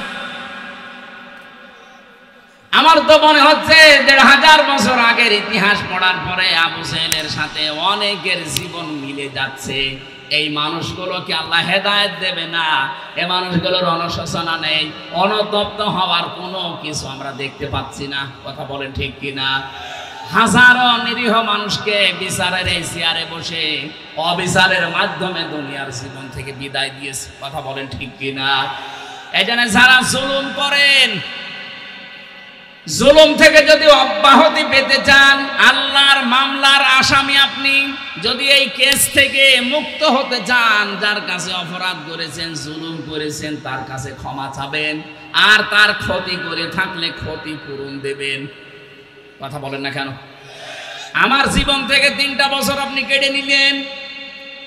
Speaker 1: আমার তো মনে হচ্ছে ১৫০০ বছর আগের ইতিহাস পড়ার পরে আবু জাহেলের সাথে অনেকের জীবন মিলে যাচ্ছে। এই মানুষগুলোকে আল্লাহ হেদায়েত দেবে না, এই মানুষগুলোর অনুশোচনা নেই, অনুতপ্ত হওয়ার কোনো কিছু আমরা দেখতে পাচ্ছি না। কথা বলেন ঠিক কিনা? হাজারো নিরীহ মানুষকে বিচারের এই চেয়ারে বসে অবিচারের মাধ্যমে দুনিয়ার জীবন থেকে বিদায় দিয়েছে। কথা বলেন ঠিক কিনা? এই জন্য যারা জুলুম করেন, জুলুম থেকে যদি অব্যাহতি পেতে চান, আল্লাহর মামলার আসামি আপনি, যদি এই কেস থেকে মুক্ত হতে চান, যার কাছে অপরাধ করেছেন, জুলুম করেছেন, তার কাছে ক্ষমা চাবেন, আর তার ক্ষতি করে থাকলে ক্ষতিপূরণ দেবেন। কথা বলেন না কেন? আমার জীবন থেকে 3টা বছর আপনি কেড়ে নিলেন,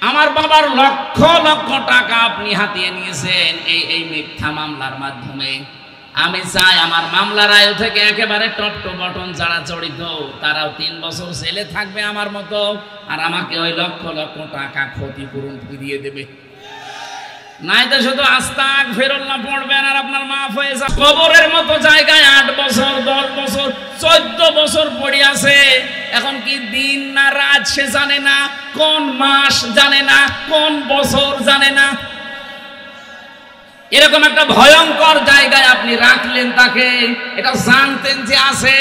Speaker 1: আমার বাবার লক্ষ লক্ষ টাকা আপনি হাতিয়ে নিয়েছেন এই মিথ্যা মামলার মাধ্যমে। আমি চাই আমার মামলার আয়ু থেকে একেবারে টপ টু বটন যারা জড়িত তারাও 3 বছর জেলে থাকবে আমার মতো, আর আমাকে ওই লক্ষ লক্ষ টাকা ক্ষতিপূরণ ফিরিয়ে দেবে। নাই তো শুধু আস্তাগফিরুল্লাহ পড়বেন আর আপনার মাফ হয়ে যাবে। কবরের মতো জায়গায় 8 বছর 10 বছর 14 বছর পড়ে আছে। এখন কি দিন না রাত সে জানে না, কোন মাস জানে না, কোন বছর জানে না। এরকম একটা ভয়ঙ্কর জায়গায় আপনি রাখলেন তাকে, এটা জানতেন যে আছে।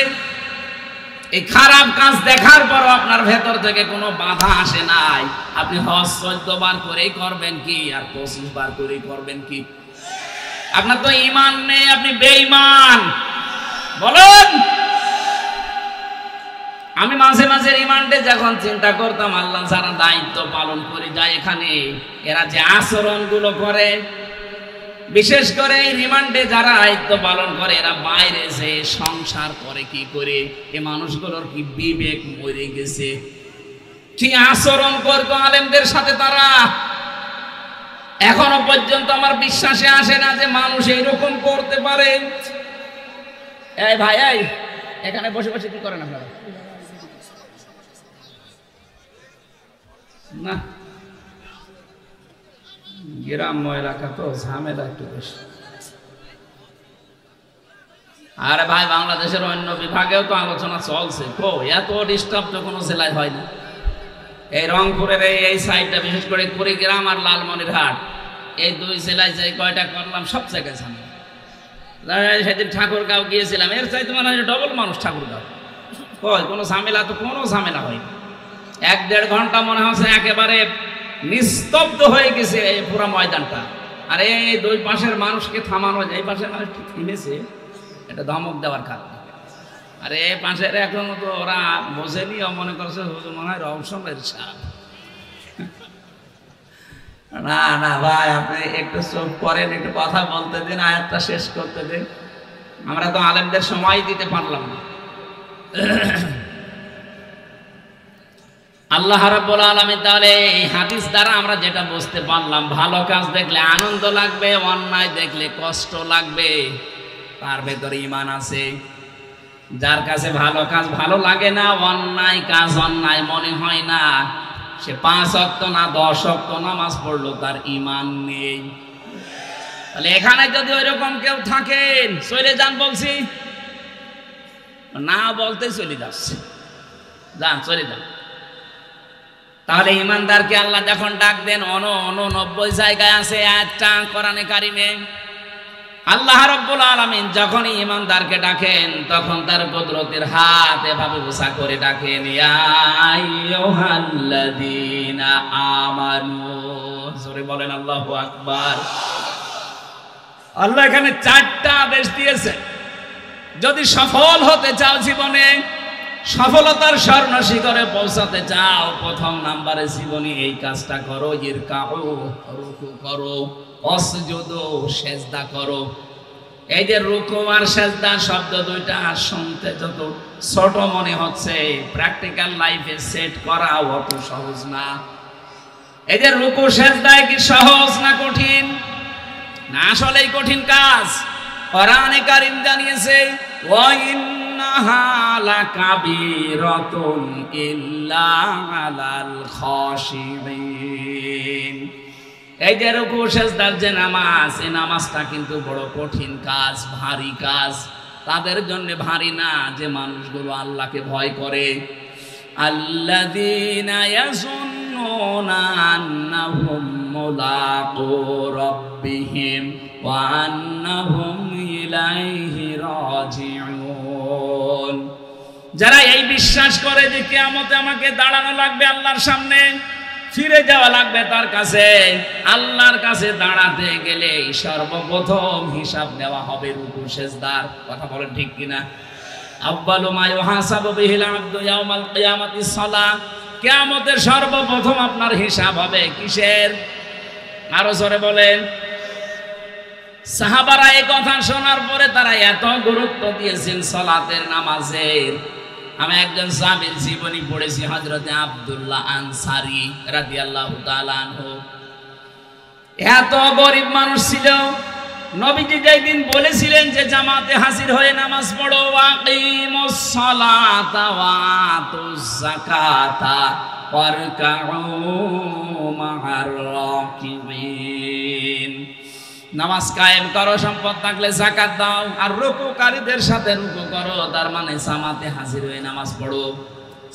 Speaker 1: এই খারাপ কাজ দেখার পরও আপনার ভেতর থেকে কোনো বাধা আসে নাই। আপনি হজ 14 বার করেই করবেন কি আর 25 বার করেই করবেন কি? আপনার তো ঈমান নেই, আপনি বেঈমান। বলেন। আমি মাঝে মাঝে রিমান্ডে যখন চিন্তা করতাম আল্লাহ যারা দায়িত্ব পালন করে যায় এখানে, এরা যে আচরণগুলো করে, বিশেষ করে এই রিমান্ডে যারা দায়িত্ব পালন করে এরা বাইরে যে সংসার করে কি করে, এই মানুষগুলোর কি বিবেক মরে গেছে? ঠিক আচরণ করতো আলেমদের সাথে তারা। এখনো পর্যন্ত আমার বিশ্বাসে আসে না যে মানুষ এইরকম করতে পারে। এই ভাই, এই এখানে বসে বসে কি করেন আপনারা? না, গ্রাম্য এলাকা তো ঝামেলা একটু বেশি। আরে ভাই, বাংলাদেশের অন্য বিভাগেও তো আলোচনা চলছে, এত ডিস্টার্ব তো কোনো জেলায় হয় না। এই রংপুরের এই সাইডটা, বিশেষ করে কুড়িগ্রাম আর লালমনিরহাট, এই 2 জেলায় যে কয়টা করলাম সব জায়গায় ঝামেলা। সেদিন ঠাকুরগাঁও গিয়েছিলাম, এর চাইতে মনে হয় ডবল মানুষ ঠাকুরগাঁও। কোনো ঝামেলা তো কোনো ঝামেলা হয়নি। 1-1.5 ঘন্টা মনে হচ্ছে একেবারে নিস্তব্ধ হয়ে গেছে এই পুরো ময়দানটা। আর এই 2 পাশের মানুষকে থামানো যায়, এই পাশের মানুষ থেমেছে, এটা ধমক দেওয়ার কারণে। আর এই পাশের এখন তো ওরা বোঝেনি, মনে করছে হুজুর মনে হয় রহস্যমের সাপ। না না ভাই, আপনি একটু চুপ করেন, একটু কথা বলতে দিন, আয়াতটা শেষ করতে দিন। আমরা তো আলেমদের সময় দিতে পারলাম না। আল্লাহ রাব্বুল আলামিন তাহলে এই হাদিস দ্বারা আমরা যেটা বুঝতে পারলাম, ভালো কাজ দেখলে আনন্দ লাগবে, অন্যায় দেখলে কষ্ট লাগবে, তার ভেতরে ঈমান আছে। যার কাছে ভালো কাজ ভালো লাগে না, অন্যায় কাজ অন্যায় মনে হয় না, সে 5 ওয়াক্ত না 10 ওয়াক্ত নামাজ পড়লো, তার ঈমান নেই। তাহলে এখানে যদি ওইরকম কেউ থাকেন, চলে যান বলছি, না বলতে চলে যাচ্ছে, যান চলে যান। তাহলে ইমানদারকে আল্লাহ যখন ডাক দেন 90 জায়গায় আছে আয়াতটা কোরআনে কারিমে। আল্লাহ রাব্বুল আলামিন যখনই ইমানদারকে ডাকেন তখন তার কুদরতের হাত এভাবে উঁচা করে ডাকেন, ইয়া আইয়ুহাল্লাযীনা আমানু। জোরে বলেন আল্লাহু আকবার। আল্লাহ এখানে 4টা আদেশ দিয়েছে। যদি সফল হতে চাও জীবনে, সফলতার স্বর্ণ শিখরে পৌঁছাতে চাও, 1 নম্বরে জীবনে এই কাজটা করো, ইরকাউ, রুকু করো, অসজুদু, সেজদা করো। এই যে রুকু আর সেজদা শব্দ দুইটা শুনতে যত ছোট মনে হচ্ছে, প্র্যাকটিক্যাল লাইফে সেট করা অত সহজ না। এই যে রুকু সেজদা কি সহজ না কঠিন? না, আসলেই কঠিন কাজ। কোরআনে কারীম জানিয়েছে, ওয়া ইন্নাহা লাকাবীরাতুন ইল্লা আলাল খাশিঈন। এই যে রুকু সেজদার যে নামাজ, এই নামাজটা কিন্তু বড় কঠিন কাজ, ভারী কাজ। তাদের জন্য ভারী না যে মানুষগুলো আল্লাহকে ভয় করে। আল্লাযীনা ইয়াযুন্নুনা আন্নাহুম মুলাকু রাব্বিহিম ওয়া আন্নাহুম ইলাইহি রাজিউন। যারা এই বিশ্বাস করে যে কিয়ামতে আমাকে দাঁড়ানো লাগবে আল্লাহর সামনে, ফিরে যাওয়া লাগবে তার কাছে, আল্লাহর কাছে দাঁড়াতে গেলে সর্বপ্রথম হিসাব নেওয়া হবে রুকু সেজদার। কথা বলেন ঠিক কিনা? আউয়ালু মা ইউহাসাবু বিহিল আবদু ইয়াউমাল কিয়ামাতিস সালাহ। কিয়ামতের সর্বপ্রথম আপনার হিসাব হবে কিসের? আরো জোরে বলেন। সাহাবারা এই কথা শোনার পরে তারা এত গুরুত্ব দিয়েছেন সালাতের, নামাজের। আমি একজন সাহাবীর জীবনী পড়েছি, হযরতে আব্দুল্লাহ আনসারী রাদিয়াল্লাহু তাআলা আনহু। এত গরিব মানুষ ছিল, নবীজি যেদিন বলেছিলেন যে জামাতে হাজির হয়ে নামাজ পড়ো, ওয়াকিমুস সালাতা ওয়া আতুজ যাকাতা ওয়ারকাউ মা'আর রাকিবিন, নামাজ কায়েম করো, সম্পদ থাকলে যাকাত দাও, আর রুকুকারীদের সাথে রুকু করো, তার মানে জামাতে হাজির হয়ে নামাজ পড়ো।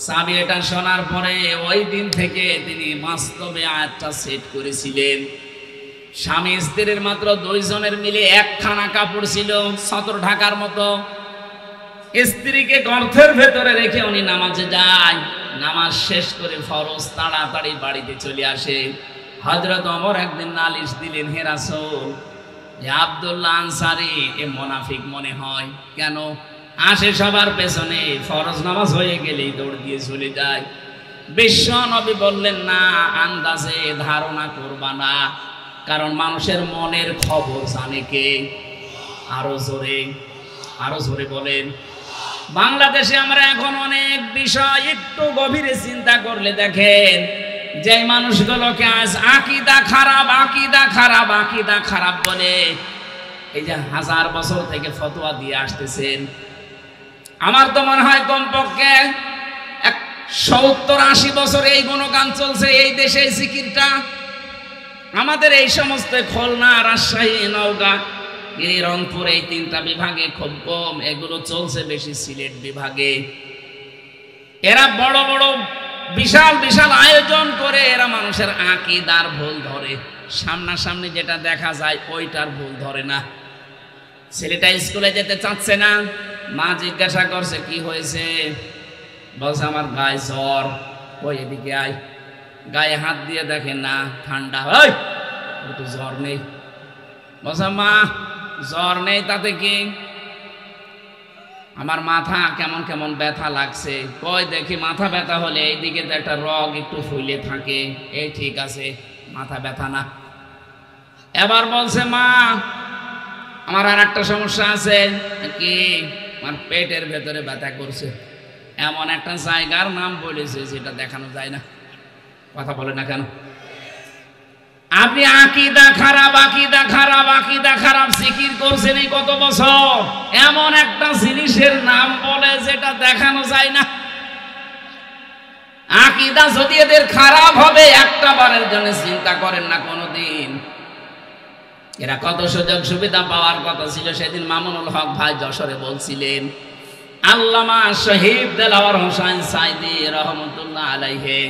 Speaker 1: সাহাবী এটা শোনার পরে ওই দিন থেকে তিনি বাস্তবে আয়াতটা সেট করেছিলেন। স্বামী স্ত্রীর মাত্র দুইজনের মিলে একখানা কাপড় ছিল, সতর ঢাকার মতো। স্ত্রীকে গর্তের ভেতরে রেখে উনি নামাজে যায়, নামাজ শেষ করে ফরজ তাড়াতাড়ি বাড়িতে চলে আসে। হযরত ওমর একদিন নালিশ দিলেন, হে রাসূল, আব্দুল্লাহ আনসারী এ মুনাফিক মনে হয়, কেন আসে সবার পেছনে, ফরজ নামাজ হয়ে গেলেই দৌড় দিয়ে চলে যায়। বিশ্ব নবী বললেন, না, আন্দাজে ধারণা করবা না, কারণ মানুষের মনের খবর জানে কে? আরো জোরে বলেন। বাংলাদেশে আমরা এখন অনেক বিষয় একটু গভীরে চিন্তা করলে দেখেন, যে মানুষগুলোকে আজ আকীদা খারাপ বলে এই যে 1000 বছর থেকে ফতোয়া দিয়ে আসতেছেন, আমার তো মনে হয় কমপক্ষে 70-80 বছর এই গুণগান চলছে এই দেশে। জিকিরটা আমাদের এই সমস্ত খুলনা, রাজশাহী, নওগাঁ, রংপুর, এই 3টা বিভাগে খুব কম, এগুলো চলছে বেশি সিলেট বিভাগে। এরা বড় বড় বিশাল বিশাল আয়োজন করে এরা মানুষের আকীদার ভুল ধরে, সামনাসামনি যেটা দেখা যায় ওইটার ভুল ধরে না। ছেলেটা স্কুলে যেতে চাচ্ছে না, মা জিজ্ঞাসা করছে কি হয়েছে, বলছে আমার গায়ে জ্বর। ওই এদিকে আয়, গায়ে হাত দিয়ে দেখেন না ঠান্ডা, হয় তো জ্বর নেই। বলছে মা জ্বর নেই তাতে কি, আমার মাথা কেমন কেমন ব্যথা লাগছে। কই দেখি, মাথা ব্যথা হলে এইদিকে তো একটা রগ একটু ফুলে থাকে, এই ঠিক আছে, মাথা ব্যথা না। এবার বলছে মা আমার আর একটা সমস্যা আছে, কি, আমার পেটের ভেতরে ব্যথা করছে। এমন একটা জায়গার নাম বলেছে যেটা দেখানো যায় না। কথা বলে না কেন? আপনি আকীদা খারাপ জিকির করছেন এই কত বছর, এমন একটা জিনিসের নাম বলে যেটা দেখানো যায় না। আকীদা যদি এদের খারাপ হবে, একটা বারের জন্য চিন্তা করেন না কোনদিন। এরা কত সুযোগ সুবিধা পাওয়ার কথা ছিল। সেদিন মামুনুল হক ভাই যশোরে বলছিলেন, আল্লামা শহীদ দেলাওয়ার হোসেন সাইদি রহমতুল্লাহ আলাইহি,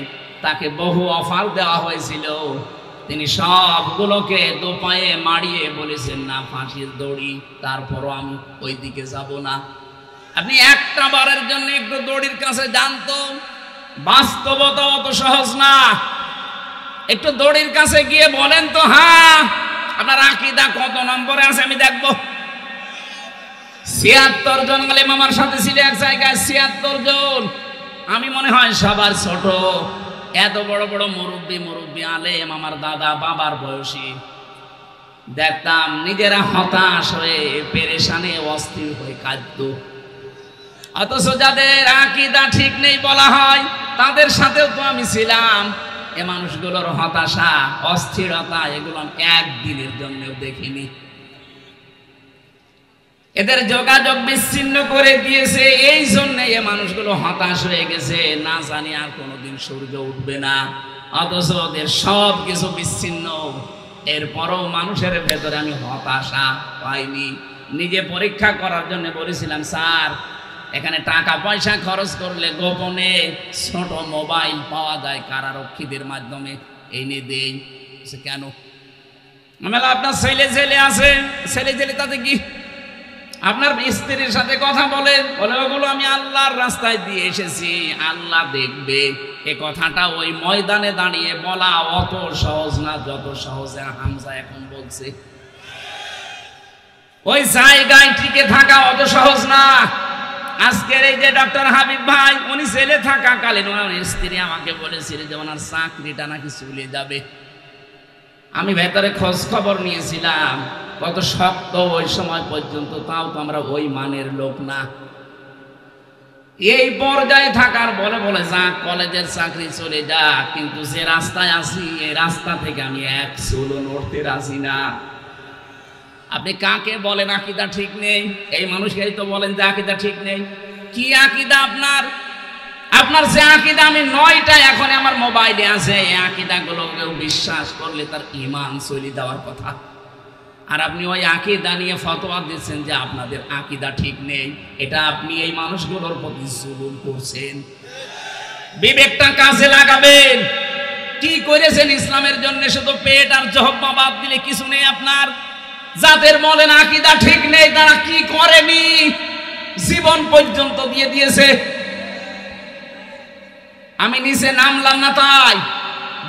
Speaker 1: তাকে বহু অফার দেওয়া হয়েছিল, তিনি সবগুলোকে দোপায়ে মারিয়ে বলেছেন না ফাঁসির দড়ি, তারপরও আমি ওই দিকে যাব না। আপনি একটা বারের জন্য একটু দড়ির কাছে জানতো, বাস্তবতা অত সহজ না। একটু দড়ির কাছে গিয়ে বলেন তো, হ্যাঁ আপনার আকীদা কত নম্বরে আছে আমি দেখব। 76 জন আলেম আমার সাথে ছিল এক জায়গায়, 76 জন। আমি মনে হয় সবার ছোট। এত বড় বড় মুরব্বী আলেম, আমার দাদা বাবার বয়সী, দেখতাম নিজেরা হতাশ হয়ে পেরেশানে অস্থির হয়ে কাঁদতো। অথচ যাদের আকীদা ঠিক নেই বলা হয়, তাদের সাথেও তো আমি ছিলাম। এ মানুষগুলোর হতাশা, অস্থিরতা, এগুলো আমি একদিনের জন্যও দেখিনি। এদের যোগাযোগ বিচ্ছিন্ন করে দিয়েছে, এই জন্য এ মানুষগুলো হতাশ হয়ে গেছে, না জানি আর কোনোদিন সূর্য উঠবে না। অথচ ওদের সব কিছু বিচ্ছিন্ন, এরপরও মানুষের ভেতরে আমি হতাশা পাইনি। নিজে পরীক্ষা করার জন্য বলেছিলাম, স্যার এখানে টাকা পয়সা খরচ করলে গোপনে ছোট মোবাইল পাওয়া যায় কারারক্ষীদের মাধ্যমে, এই নিয়ে দেই। কেন? আপনার ছেলে আছে, ছেলে তাতে কি? আপনার স্ত্রীর সাথে কথা বলে ওগুলো আমি আল্লাহর রাস্তায় দিয়ে এসেছি, আল্লাহ দেখবে। এ কথাটা ওই ময়দানে দাঁড়িয়ে বলা অত সহজ না যত সহজে হামজা এখন বলছে। ওই জায়গায় টিকে থাকা অত সহজ না। আজকের এই যে ডক্টর হাবিব ভাই, উনি ছেলে থাকাকালীন ওনার স্ত্রী আমাকে বলেছিল যে ওনার চাকরিটা নাকি চলে যাবে। আমি ভেতরে খোঁজ খবর নিয়েছিলাম, কত শক্ত ওই সময় পর্যন্ত, তাও তো আমরা ওই মানের লোক না। এই পর্যায়ে থাকার বলে বলে যা কলেজের চাকরি চলে যা, কিন্তু যে রাস্তায় আসি এই রাস্তা থেকে আমি এক চুলো নড়তে রাজি না। আপনি কাকে বলেন আকীদা ঠিক নেই? এই মানুষকেই তো বলেন যে আকীদা ঠিক নেই। কি আকীদা আপনার? আপনার যে আকীদা আমি 9টা এখন আমার মোবাইলে আছে, এই আকীদাগুলো কেউ বিশ্বাস করলে তার ঈমান চলে যাওয়ার কথা। আর আপনি ওই আকীদা নিয়ে ফতোয়া দিচ্ছেন যে আপনাদের আকীদা ঠিক নেই। এটা আপনি এই মানুষগুলোর প্রতি জুলুম করছেন। বিবেকটা কাজে লাগাবেন। কি করেছেন ইসলামের জন্য? শুধু পেট আর জহব্বা বাদ দিলে কিছু নেই আপনার। যাদের বলেন আকীদা ঠিক নেই তারা কি করেনি? জীবন পর্যন্ত দিয়ে দিয়েছে। আমি নিচে নামলাম না তাই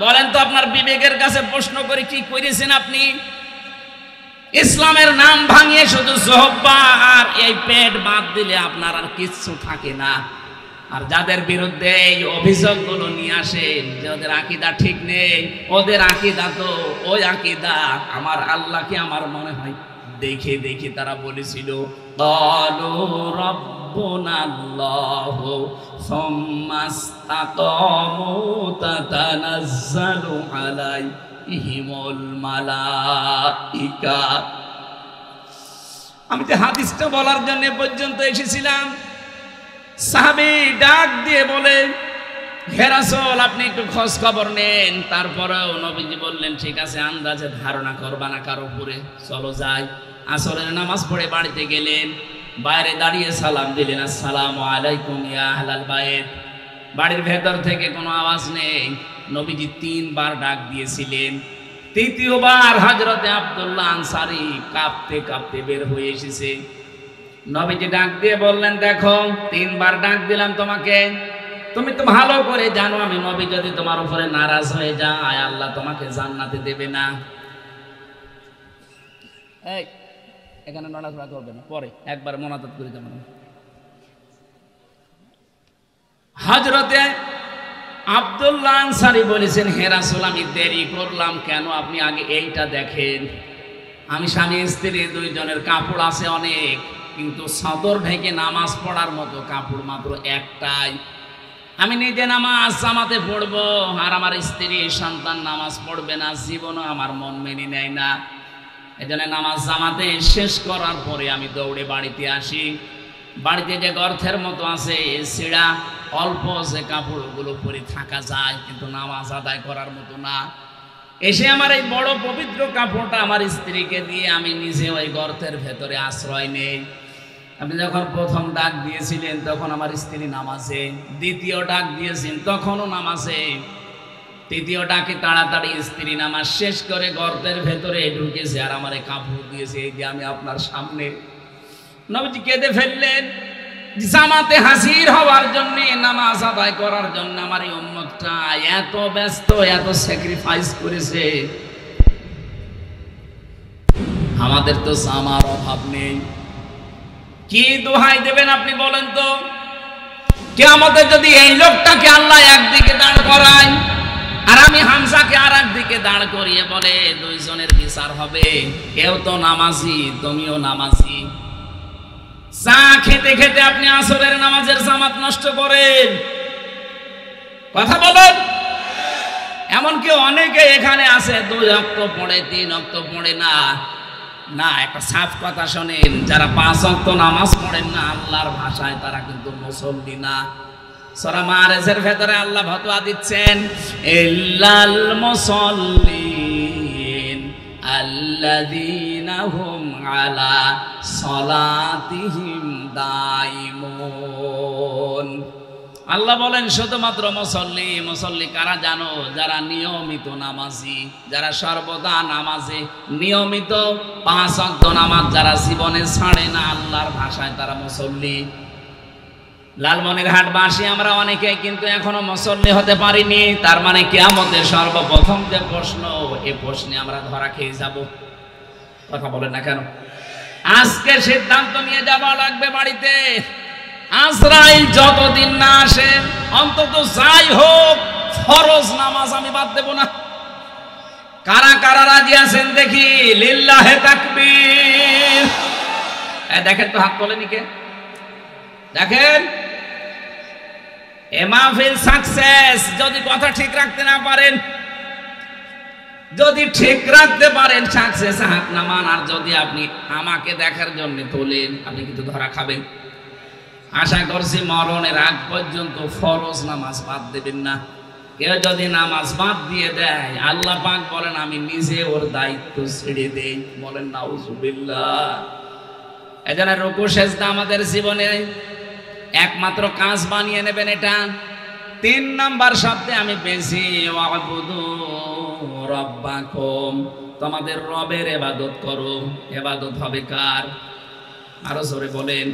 Speaker 1: বলেন তো, আপনার বিবেকের কাছে প্রশ্ন করে কি করেছেন আপনি? ইসলামের নাম ভাঙিয়ে শুধু জহব্বা আর এই পেট বাদ দিলে আপনার আর কিচ্ছু থাকে না। আর যাদের বিরুদ্ধে এই অভিযোগগুলো নিয়ে আসেন যে ওদের আকীদা ঠিক নেই, ওদের আকীদা তো ওই আকীদা আমার আল্লাহকে আমার মনে হয় দেখে দেখে তারা বলেছিল ক্বালু রাব্বুনাল্লাহু সুম্মা ইসতাকামু তাতানাজ্জালু আলাইহিমুল মালাইকা। আমি যে হাদিসটা বলার জন্য পর্যন্ত এসেছিলাম, সাহাবী ডাক দিয়ে বলে হে রাসূল আপনি একটু খোঁজ খবর নেন। তারপরেও নবীজি বললেন ঠিক আছে, আন্দাজে ধারণা করবা না কারো উপরে, চলো যাই। আসরের নামাজ পড়ে বাড়িতে গেলেন, বাইরে দাঁড়িয়ে সালাম দিলেন, আসসালামু আলাইকুম ইয়া আহলাল বাইত। বাড়ির ভেতর থেকে কোনো আওয়াজ নেই। নবীজি 3 বার ডাক দিয়েছিলেন। তৃতীয়বার হযরতে আব্দুল্লাহ আনসারী কাঁপতে কাঁপতে বের হয়ে এসেছে। নবীজি ডাক দিয়ে বললেন দেখো 3 বার ডাক দিলাম তোমাকে, তুমি তো ভালো করে জানো আমি নবী যদি তোমার উপরে নারাজ হয়ে যায় আল্লাহ তোমাকে জান্নাতে দেবে না। এই এখানে নড়াচড়া করবে না, পরে একবার মোনাজাত করে যাবেন। হযরতে আব্দুল্লাহ আনসারী বলেছেন হে রাসূল আমি দেরি করলাম কেন, আপনি আগে এইটা দেখেন। আমি স্বামী স্ত্রী 2 জনের কাপড় আছে অনেক, কিন্তু সদর ঢেকে নামাজ পড়ার মতো কাপড় মাত্র একটাই। আমি নিজে নামাজ জামাতে পড়বো আর আমার স্ত্রী সন্তান নামাজ পড়বে না, জীবনও আমার মন মেনে নেয় না। এজন্য নামাজ জামাতে শেষ করার পরে আমি দৌড়ে বাড়িতে আসি। বাড়িতে যে গর্তের মতো আছে ছিঁড়া অল্প যে কাপড়গুলো পরে থাকা যায়, কিন্তু নামাজ আদায় করার মতো না। এসে আমার এই বড় পবিত্র কাপড়টা আমার স্ত্রীকে দিয়ে আমি নিজে ওই গর্তের ভেতরে আশ্রয় নেই। আপনি যখন প্রথম ডাক দিয়েছিলেন তখন আমার স্ত্রী নামাজে, দ্বিতীয় ডাক দিয়েছেন তখনও নামাজে, তৃতীয় ডাকে তাড়াতাড়ি স্ত্রী নামাজ শেষ করে গর্তের ভেতরে ঢুকেছে আর আমার কাপড় দিয়েছে এই যে আমি আপনার সামনে। নবীজি কেঁদে ফেললেন। জামাতে হাজির হওয়ার জন্য নামাজ আদায় করার জন্য আমার এই উম্মতটা এত ব্যস্ত, এত স্যাক্রিফাইস করেছে। আমাদের তো জামার অভাব নেই। কি দোহাই দেবেন আপনি বলেন তো? কিয়ামতে যদি এই লোকটাকে আল্লাহ একদিকে দাঁড় করায় আর আমি হামজাকে আর একদিকে দাঁড় করিয়ে বলে 2 জনের বিচার হবে, কেউ তো নামাজি তুমিও নামাজি, চা খেতে খেতে আপনি আসরের নামাজের জামাত নষ্ট করেন, কথা বলেন। এমনকি অনেকে এখানে আছে 2 ওয়াক্ত পড়ে 3 ওয়াক্ত পড়ে না। না, একটা সাফ কথা শোনেন, যারা 5 ওয়াক্ত নামাজ পড়েন না আল্লাহর ভাষায় তারা কিন্তু মুসল্লি না। সূরা মাআরিজের ভেতরে আল্লাহ ফতোয়া দিচ্ছেন ইল্লাল মুসাল্লিন আল্লাযীনা হুম আলা সালাতিহিম দাইমুন। আল্লাহ বলেন শুধুমাত্র মুসল্লি। মুসল্লি কারা জানো? যারা নিয়মিত নামাজি, যারা সর্বদা নামাজে নিয়মিত 5 ওয়াক্ত নামাজ যারা জীবনে ছাড়ে না, আল্লাহর ভাষায় তারা মুসল্লি। লালমনিরহাটবাসী আমরা অনেকে কিন্তু এখনো মুসল্লি হতে পারিনি। তার মানে কিয়ামতের সর্বপ্রথম যে প্রশ্ন, এই প্রশ্নে আমরা ধরা খেয়ে যাব। কথা বলেন না কেন? আজকে সিদ্ধান্ত নিয়ে যাওয়া লাগবে বাড়িতে। আজরাইল যতদিন না আসে অন্তত যাই হোক ফরজ নামাজ আমি বাদ দেব না। কারা কারা রাজি আছেন দেখি? লিল্লাহে তাকবীর। দেখেন তো হাত তোলেনি কে? দেখেন এ মাহফিল সাকসেস যদি কথা ঠিক রাখতে না পারেন, যদি ঠিক রাখতে পারেন সাকসেস হাত নামান। আর যদি আপনি আমাকে দেখার জন্য তোলেন, আপনি কিন্তু ধরা খাবেন। আশা করছি মরণের আগ পর্যন্ত ফরজ নামাজ বাদ দেবেন না। কেউ যদি নামাজ বাদ দিয়ে দেয়, আল্লাহ পাক বলেন আমি নিজে ওর দায়িত্ব ছেড়ে দেই। বলেন নাউজুবিল্লাহ। এজন্য রুকু সেজদা আমাদের জীবনে একমাত্র কাজ বানিয়ে নেবেন এটা। 3 নাম্বার শব্দে আমি বেশি ওয়াবুদু রাব্বাকুম, তোমাদের রবের ইবাদত করো। ইবাদত হবে কার? আরো জোরে বলেন।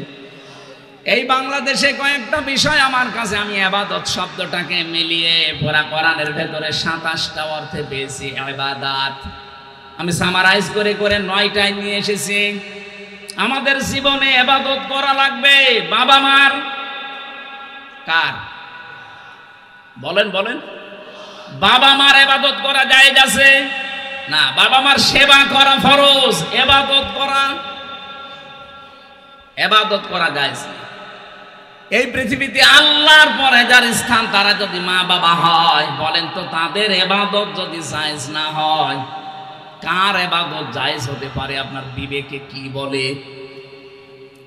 Speaker 1: এই বাংলাদেশে কয়েকটা বিষয় আমার কাছে, আমি ইবাদত শব্দটাকে মিলিয়ে পুরা কোরআনের ভেতরে 27টা অর্থে পেয়েছি ইবাদত। আমি সামারাইজ করে করে 9টায় নিয়ে এসেছি। আমাদের জীবনে ইবাদত করা লাগবে। বাবা মার কার? বলেন বলেন। বাবা মার ইবাদত করা জায়েজ আছে না? বাবা মার সেবা করা ফরজ, ইবাদত করা জায়েজ। এই পৃথিবীতে আল্লাহর পরে যার স্থান, তারা যদি মা বাবা হয়, বলেন তো তাদের ইবাদত যদি জায়েজ না হয়, কার ইবাদত জায়েজ হতে পারে? আপনার বিবেকে কি বলে?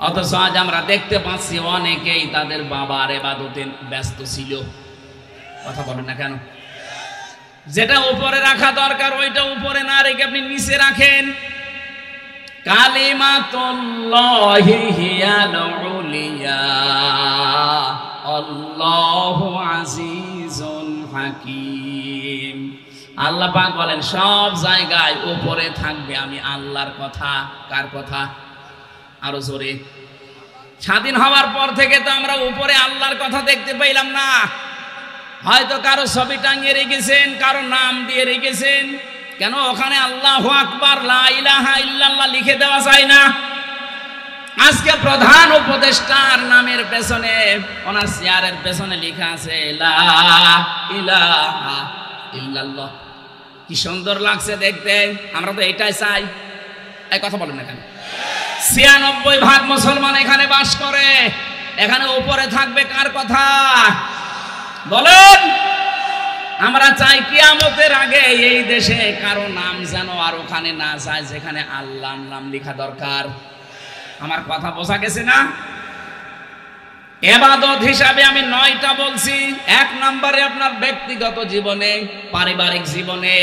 Speaker 1: অথচ আজ আমরা দেখতে পাচ্ছি অনেকেই তাদের বাবার ইবাদতে ব্যস্ত ছিল। কথা বলেন না কেন? যেটা উপরে রাখা দরকার ওইটা উপরে না রেখে আপনি নিচে রাখেন। কালিমাতুল্লাহি হিয়াল উলিয়া আল্লাহু আজিজুন হাকীম। আল্লাহ পাক বলেন সব জায়গায় উপরে থাকবে আমি আল্লাহর কথা। কার কথা? আরো জোরে। স্বাধীন হওয়ার পর থেকে তো আমরা উপরে আল্লাহর কথা দেখতে পাইলাম না। হয়তো কারো ছবি টাঙিয়ে রেখেছেন, কারো নাম দিয়ে রেখেছেন। কেন ওখানে আল্লাহু আকবার লা ইলাহা ইল্লাল্লাহ লিখে দেওয়া যায় না? আজকে প্রধান উপদেষ্টার নামের পেছনে, ওনার চেয়ারের পেছনে লেখা আছে লা ইলাহা ইল্লাল্লাহ। কি সুন্দর লাগছে দেখতে। আমরা তো এটাই চাই। এই কথা বলেন না কেন? 96% মুসলমান এখানে বাস করে। এখানে উপরে থাকবে কার কথা? বলেন। আমরা চাই কিয়ামতের আগে এই দেশে কারো নাম যেন আর ওখানে না যায় যেখানে আল্লাহর নাম লেখা দরকার। আমার কথা বোঝা গেছে না? ইবাদত হিসাবে আমি 9টা বলছি। 1 নম্বরে আপনার ব্যক্তিগত জীবনে, পারিবারিক জীবনে,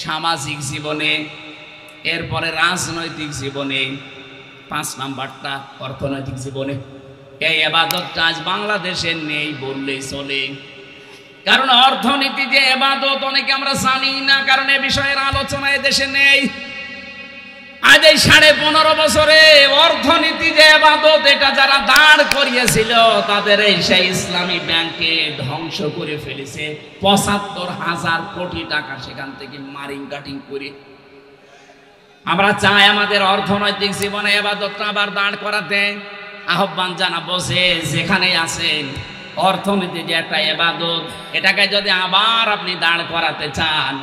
Speaker 1: সামাজিক জীবনে, এরপরে রাজনৈতিক জীবনে, 5 নাম্বারটা অর্থনৈতিক জীবনে। এই ইবাদতটা আজ বাংলাদেশে নেই বললেই চলে। কারণ অর্থনীতি যে ইবাদত অনেকে আমরা জানি না, কারণ এই বিষয়ের আলোচনা দেশে নেই। আজ এই 15.5 বছরে অর্থনীতি যে ইবাদত, এটা যারা দাঁড় করিয়েছিল তাদের এই সেই ইসলামী ব্যাংকে ধ্বংস করে ফেলেছে। 75,000 কোটি টাকা সেখান থেকে মারিং কাটিং করে। আমরা চাই আমাদের অর্থনৈতিক জীবনে ইবাদতটা আবার দাঁড় করাতে। আহ্বান জানাবো যে যেখানে আছেন, অর্থনীতি যে একটা ইবাদত, এটাকে যদি আবার আপনি দাঁড় করাতে চান,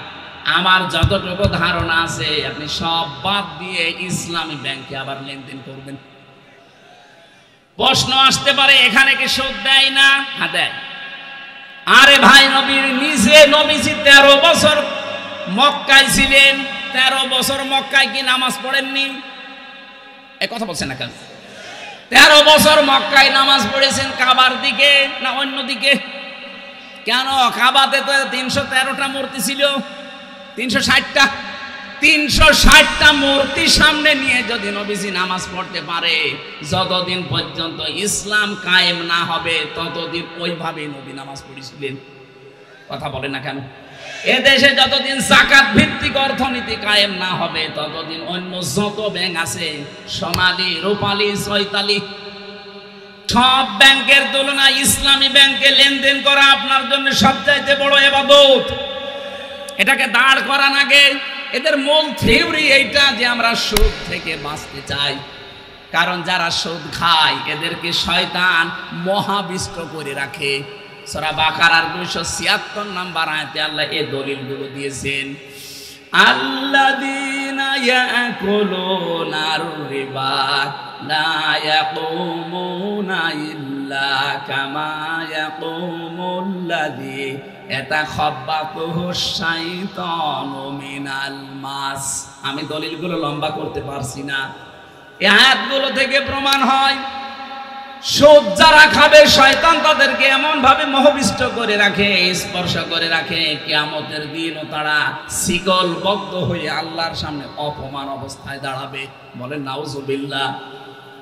Speaker 1: আমার যতটুকু ধারণা আছে আপনি সব বাদ দিয়ে ইসলামী ব্যাংকে আবার লেনদেন করবেন। প্রশ্ন আসতে পারে এখানে কি সুদ দেয় না? হ্যাঁ দেয়। আরে ভাই, নবীর নিজে নবীজি 13 বছর মক্কায় ছিলেন। 13 বছর মক্কায় কি নামাজ পড়েননি? এই কথা বলছেন না কেন? 13 বছর মক্কায় নামাজ পড়েছেন কাবার দিকে না অন্য দিকে? কেন? কাবাতে তো 313টা মূর্তি ছিল। 360টা মূর্তি সামনে নিয়ে যদি নবীজি নামাজ পড়তে পারে, যতদিন পর্যন্ত ইসলাম কায়েম না হবে ততদিন ওইভাবে নবী নামাজ পড়েছিলেন। কথা বলে না কেন? এদেশে যতদিন যাকাত ভিত্তিক অর্থনীতি কায়েম না হবে ততদিন অন্য যত ব্যাংক আছে, সোনালী, রূপালী, চৈতালি, সব ব্যাংকের তুলনায় ইসলামী ব্যাংকে লেনদেন করা আপনার জন্য সবচাইতে বড় ইবাদত। এটাকে দাঁড় করান আগে। এদের মূল থিওরি এইটা যে আমরা সুদ থেকে বাঁচতে চাই। কারণ যারা সুদ খায় এদেরকে শয়তান মহাবিষ্ট করে রাখে। সূরা বাকারার 276 নম্বর আয়াতে আল্লাহ এই দলিলগুলো দিয়েছেন। আল্লাযীনা ইয়াকুলুনার রিবা লা ইয়াকুমুনা ইল্লা কামা ইয়াকুমুল্লাযী ইয়াতাখাব্বাতুহু শাইতানু মিনাল মাস। আমি দলিলগুলো লম্বা করতে পারছি না। এই আয়াতগুলো থেকে প্রমাণ হয় সুদ যারা খাবে শয়তান তাদেরকে এমন ভাবে মোহবিষ্ট করে রাখে, স্পর্শ করে রাখে, কিয়ামতের দিনও তারা শিকলবদ্ধ হয়ে আল্লাহর সামনে অপমান অবস্থায় দাঁড়াবে। বলেন নাউজুবিল্লাহ।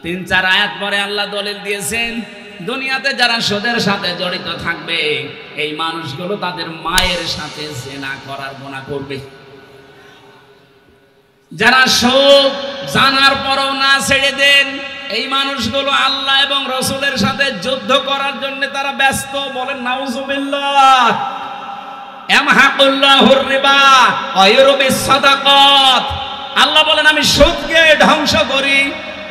Speaker 1: 3-4 আয়াত পরে আল্লাহ দলিল দিয়েছেন দুনিয়াতে যারা সুদের সাথে জড়িত থাকবে এই মানুষগুলো তাদের মায়ের সাথে জিনা করার গুনাহ করবে। যারা সুদ জানার পরও না ছেড়ে দেন এই মানুষগুলো আল্লাহ এবং রাসূলের সাথে যুদ্ধ করার জন্য তারা ব্যস্ত। বলেন নাউজুবিল্লাহ। ইয়ামহাকুল্লাহুর রিবা ওয়া ইউরবিস সাদাকাত। আল্লাহ বলেন আমি সুদকে ধ্বংস করি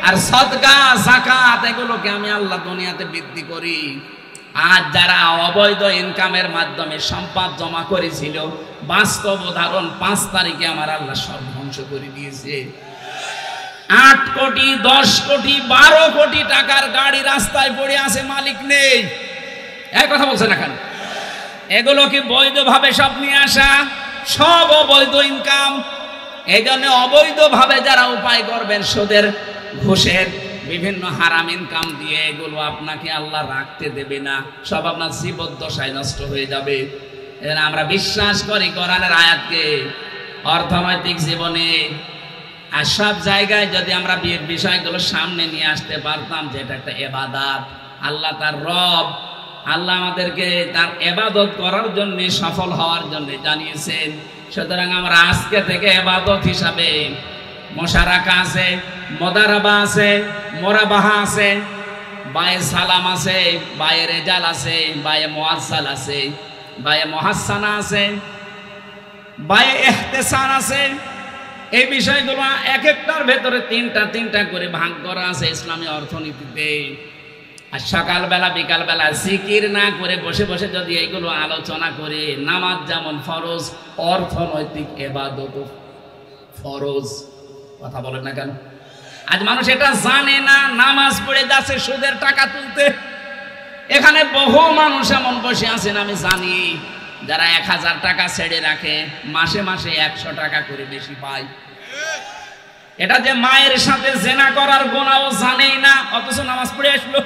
Speaker 1: আর সাদকা যাকাত এগুলোকে আমি আল্লাহ দুনিয়াতে বৃদ্ধি করি। আজ যারা অবৈধ ইনকামের মাধ্যমে সম্পদ জমা করেছিল বাস্তব উদাহরণ 5 তারিখে আমার আল্লাহ সব ধ্বংস করে দিয়েছে। 8 কোটি 10 কোটি 12 কোটি টাকার গাড়ি রাস্তায় পড়ে আছে, মালিক নেই। এই কথা বলছে না কেন? এগুলো কি বৈধভাবে সব নিয়ে আসা? সব অবৈধ ইনকাম। এই জন্য অবৈধভাবে যারা উপায় করবেন সুদের ঘুষের বিভিন্ন হারাম ইনকাম দিয়ে এগুলো আপনাকে আল্লাহ রাখতে দেবে না, সব আপনার জীবদ্দশায় নষ্ট হয়ে যাবে। এজন্য আমরা বিশ্বাস করি কোরআনের আয়াতকে অর্থনৈতিক জীবনে আর সব জায়গায় যদি আমরা বিষয়গুলো সামনে নিয়ে আসতে পারতাম যে এটা একটা ইবাদত, আল্লাহ তার রব, আল্লাহ আমাদেরকে তার ইবাদত করার জন্য সফল হওয়ার জন্য জানিয়েছেন। সুতরাং আমরা আজকে থেকে ইবাদত হিসাবে মুশারাকা আছে, মুদারাবা আছে, মুরাবাহা আছে, বায়ে সালাম আছে, বায়ে রেজাল আছে, বায়ে মুআজ্জাল আছে, বায়ে মুহাসসানা আছে, বায়ে ইহতিসান আছে। এই বিষয়গুলো এক একটার ভেতরে 3টা করে ভাগ করা আছে ইসলামী অর্থনীতিতে। আর সকালবেলা বিকালবেলা জিকির না করে বসে বসে যদি এইগুলো আলোচনা করে, নামাজ যেমন ফরজ অর্থনৈতিক ইবাদত ফরজ। কথা বলেন না কেন? আজ মানুষ এটা জানে না, নামাজ পড়ে যাচ্ছে সুদের টাকা তুলতে। এখানে বহু মানুষ এমন বসে আছেন আমি জানি যারা 1000 টাকা ছেড়ে রাখে মাসে মাসে 100 টাকা করে বেশি পায়। এটা যে মায়ের সাথে জেনা করার গুনাহও জানেই না, অথচ নামাজ পড়ে আসলো।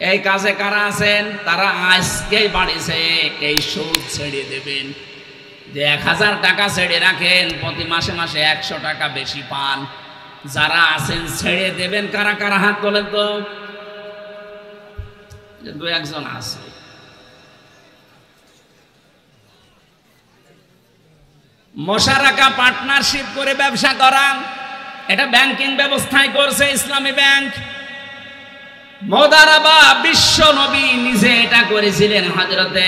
Speaker 1: এই কাজে কারা আছেন? তারা আজকেই বাড়িছে এই সুদ ছেড়ে দেবেন। যে 1000 টাকা ছেড়ে রাখেন প্রতি মাসে মাসে 100 টাকা বেশি পান। যারা আছেন ছেড়ে দেবেন কারা কারা? হাত তোলেন তো। 2-1 জন আছে। মুশারাকা পার্টনারশিপ করে ব্যবসা করা, এটা ব্যাংকিং ব্যবস্থায় করছে ইসলামী ব্যাংক। মুদারাবা বিশ্ব নবী নিজে এটা করেছিলেন, হযরতে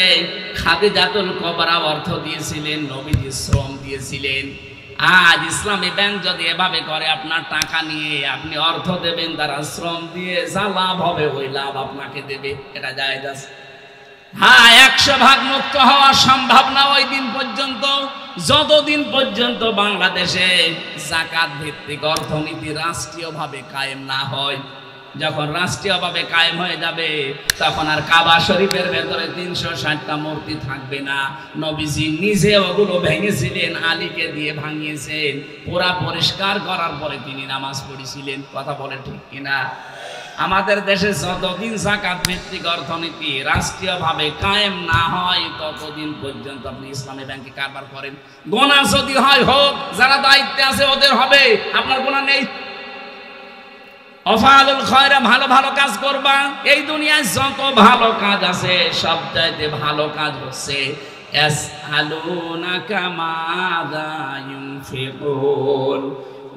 Speaker 1: খাদিজাতুল কুবরা অর্থ দিয়েছিলেন, নবীজি শ্রম দিয়েছিলেন। আজ ইসলামী ব্যাংক যদি এভাবে করে আপনার টাকা নিয়ে আপনি অর্থ দেবেন, তারা শ্রম দিয়ে যা লাভ হবে ওই লাভ আপনাকে দেবে, এটা জায়েজ আছে। হ্যাঁ, 100% মুক্ত হওয়া সম্ভব না ওই দিন পর্যন্ত, যতদিন পর্যন্ত বাংলাদেশে যাকাত ভিত্তিক অর্থনীতি রাষ্ট্রীয়ভাবে কায়েম না হয়। যখন রাষ্ট্রীয়ভাবে কায়েম হয়ে যাবে তখন আর কাবা শরীফের ভেতরে 360টা মূর্তি থাকবে না। নবীজি নিজে ওগুলো ভেঙেছিলেন, আলীকে দিয়ে ভাঙিয়েছেন, পুরা পরিষ্কার করার পরে তিনি নামাজ পড়েছিলেন। কথা বলে ঠিক কিনা? আমাদের দেশে যতদিন যাকাত ভিত্তিক অর্থনীতি রাষ্ট্রীয়ভাবে কায়েম না হয় ততদিন পর্যন্ত আপনি ইসলামী ব্যাংকে কারবার করেন। গুনাহ যদি হয় হোক, যারা দায়িত্বে আছে ওদের হবে, আপনার গুনাহ নেই। অফালুল খয়রা, ভালো ভালো কাজ করবা। এই দুনিয়ায় যত ভালো কাজ আছে সবচাইতে ভালো কাজ হচ্ছে ইয়াসআলুনাকা মাযা ইউনফিকুন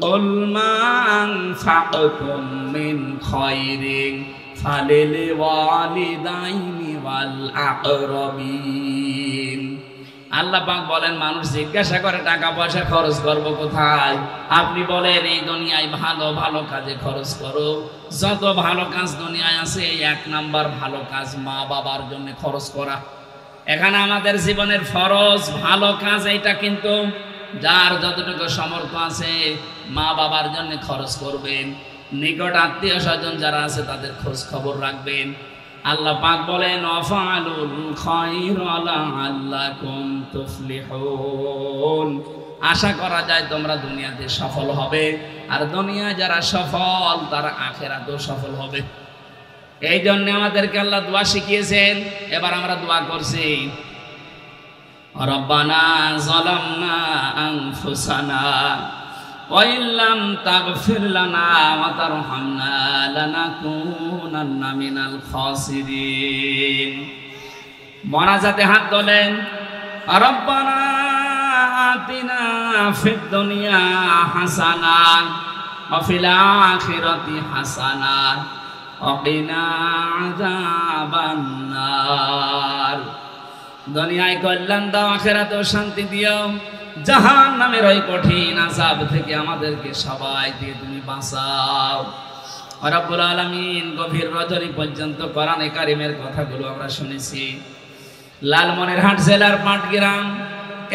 Speaker 1: কুল মা আনফাকতুম মিন খায়রিন ফালিল ওয়ালিদাইনি ওয়াল আকরাবিন। আল্লাহ পাক বলেন মানুষ জিজ্ঞাসা করে টাকা পয়সা খরচ করবো কোথায়, আপনি বলেন এই দুনিয়ায় ভালো ভালো কাজে খরচ করো। যত ভালো কাজ দুনিয়ায় আছে 1 নাম্বার ভালো কাজ মা বাবার জন্য খরচ করা। এখানে আমাদের জীবনের ফরজ ভালো কাজ এইটা, কিন্তু যার যতটুকু সামর্থ্য আছে মা বাবার জন্য খরচ করবেন। নিকট আত্মীয় স্বজন যারা আছে তাদের খোঁজ খবর রাখবেন। আল্লাহ পাক বলেন ওয়াফালুল খায়রা লাআল্লাকুম তুফলিহুন, আশা করা যায় তোমরা দুনিয়াতে সফল হবে, আর দুনিয়া যারা সফল তারা আখিরাতেও সফল হবে। এই জন্য আমাদেরকে আল্লাহ দোয়া শিখিয়েছেন। এবার আমরা দোয়া করছি, রব্বানা যালামনা আনফুসানা ওয়া ইল্লাম তাগফির লানা ওয়া তারহামনা লানাকুনান্না মিনাল খাসিরিন। মোনাজাতে হাত তোলেন, রব্বানা আতিনা ফিদ দুনিয়া হাসানা ওয়া ফিল আখিরাতি হাসানা ওয়া কিনা আযাবান নার। দুনিয়ায় কল্যাণ দাও, আখিরাতেও শান্তি দিও, জাহান্নামের ওই কঠিন আযাব থেকে আমাদেরকে সবাইকে তুমি বাঁচাও। রব্বুল আলামিন, গভীর রজনী পর্যন্ত কোরআনে কারিমের কথাগুলো আমরা শুনেছি। লালমনিরহাট জেলার পাটগ্রাম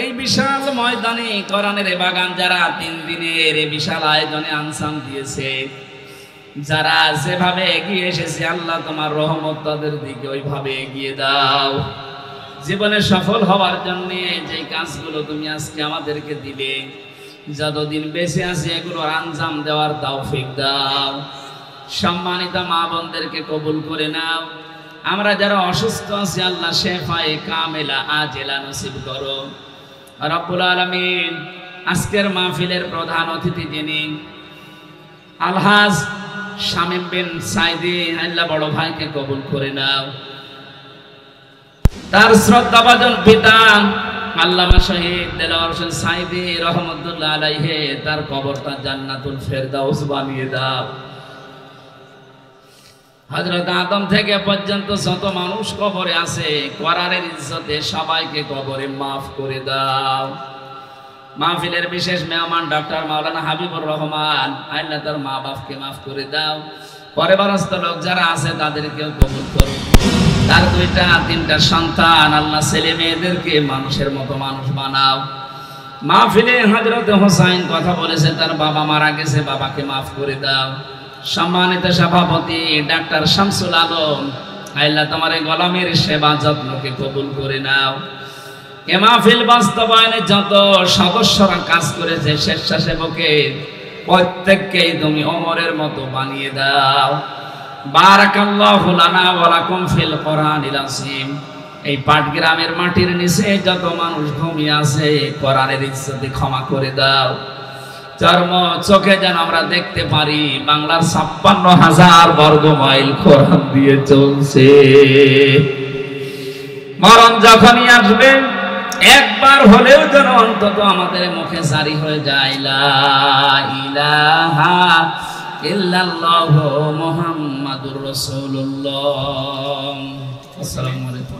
Speaker 1: এই বিশাল ময়দানে কোরআনের বাগান যারা 3 দিনের এই বিশাল আয়োজনে আনসাম দিয়েছে, যারা যেভাবে এগিয়ে এসেছে, আল্লাহ তোমার রহমত তাদের দিকে ওইভাবে এগিয়ে দাও। জীবনে সফল হওয়ার জন্য যে কাজগুলো তুমি আজকে আমাদেরকে দিলে, যতদিন বেঁচে আছে এগুলো আঞ্জাম দেওয়ার তৌফিক দাও। সম্মানিত মা বোনদেরকে কবুল করে নাও। আমরা যারা অসুস্থ আছি আল্লাহ শেফায়ে কামেলা আজেলা নসিব করো। রব্বুল আলামিন, আজকের মাহফিলের প্রধান অতিথি যিনি আলহাজ শামীম বিন সাইদি, আল্লাহ বড় ভাইকে কবুল করে নাও। তার শ্রদ্ধাভাজন পিতা আল্লামা শহীদ দেলোয়ার হোসেন সাইদি রহমতুল্লাহ আলাইহি, তার কবরটা জান্নাতুল ফেরদাউস বানিয়ে দাও। হযরত আদম থেকে পর্যন্ত যত মানুষ কবরে আছে, কোরআনের ইজ্জতে সবাইকে কবরে মাফ করে দাও। মাহফিলের বিশেষ মেহমান ডক্টর মাওলানা হাবিবুর রহমান, আল্লাহ তার মা বাপকে মাফ করে দাও। পরিবারস্থ লোক যারা আছে তাদেরকেও কবুল করো। তার 2টা 3টা সন্তান, আল্লাহ ছেলে মেয়েদেরকে মানুষের মতো মানুষ বানাও। মাহফিলে হযরত হোসাইন কথা বলেছে, তার বাবা মারা গেছে, বাবাকে মাফ করে দাও। সম্মানিত সভাপতি ডাক্তার শামসুল আলম, আল্লাহ তোমার গোলামের সেবা যত্নকে কবুল করে নাও। এ মাহফিল বাস্তবায়নে যত সদস্যরা কাজ করেছে, স্বেচ্ছাসেবকের প্রত্যেককেই তুমি ওমরের মতো বানিয়ে দাও। বারাকাল্লাহু লানা ওয়া লাকুম ফিল কোরআনিল আযীম। এই পাটগ্রামের মাটির নিচে যত মানুষ ঘুমিয়ে আছে, কোরআনের ইজ্জতে ক্ষমা করে দাও। চর্ম চোখে যেন আমরা দেখতে পারি বাংলার 56,000 বর্গ মাইল কোরআন দিয়ে চলছে। মরণ যখনই আসবে, একবার হলেও যেন অন্তত আমাদের মুখে জারি হয়ে যায় লা ইলাহা ইল্লাল্লাহু মুহাম্মাদুর রাসূলুল্লাহ। আসসালামু আলাইকুম।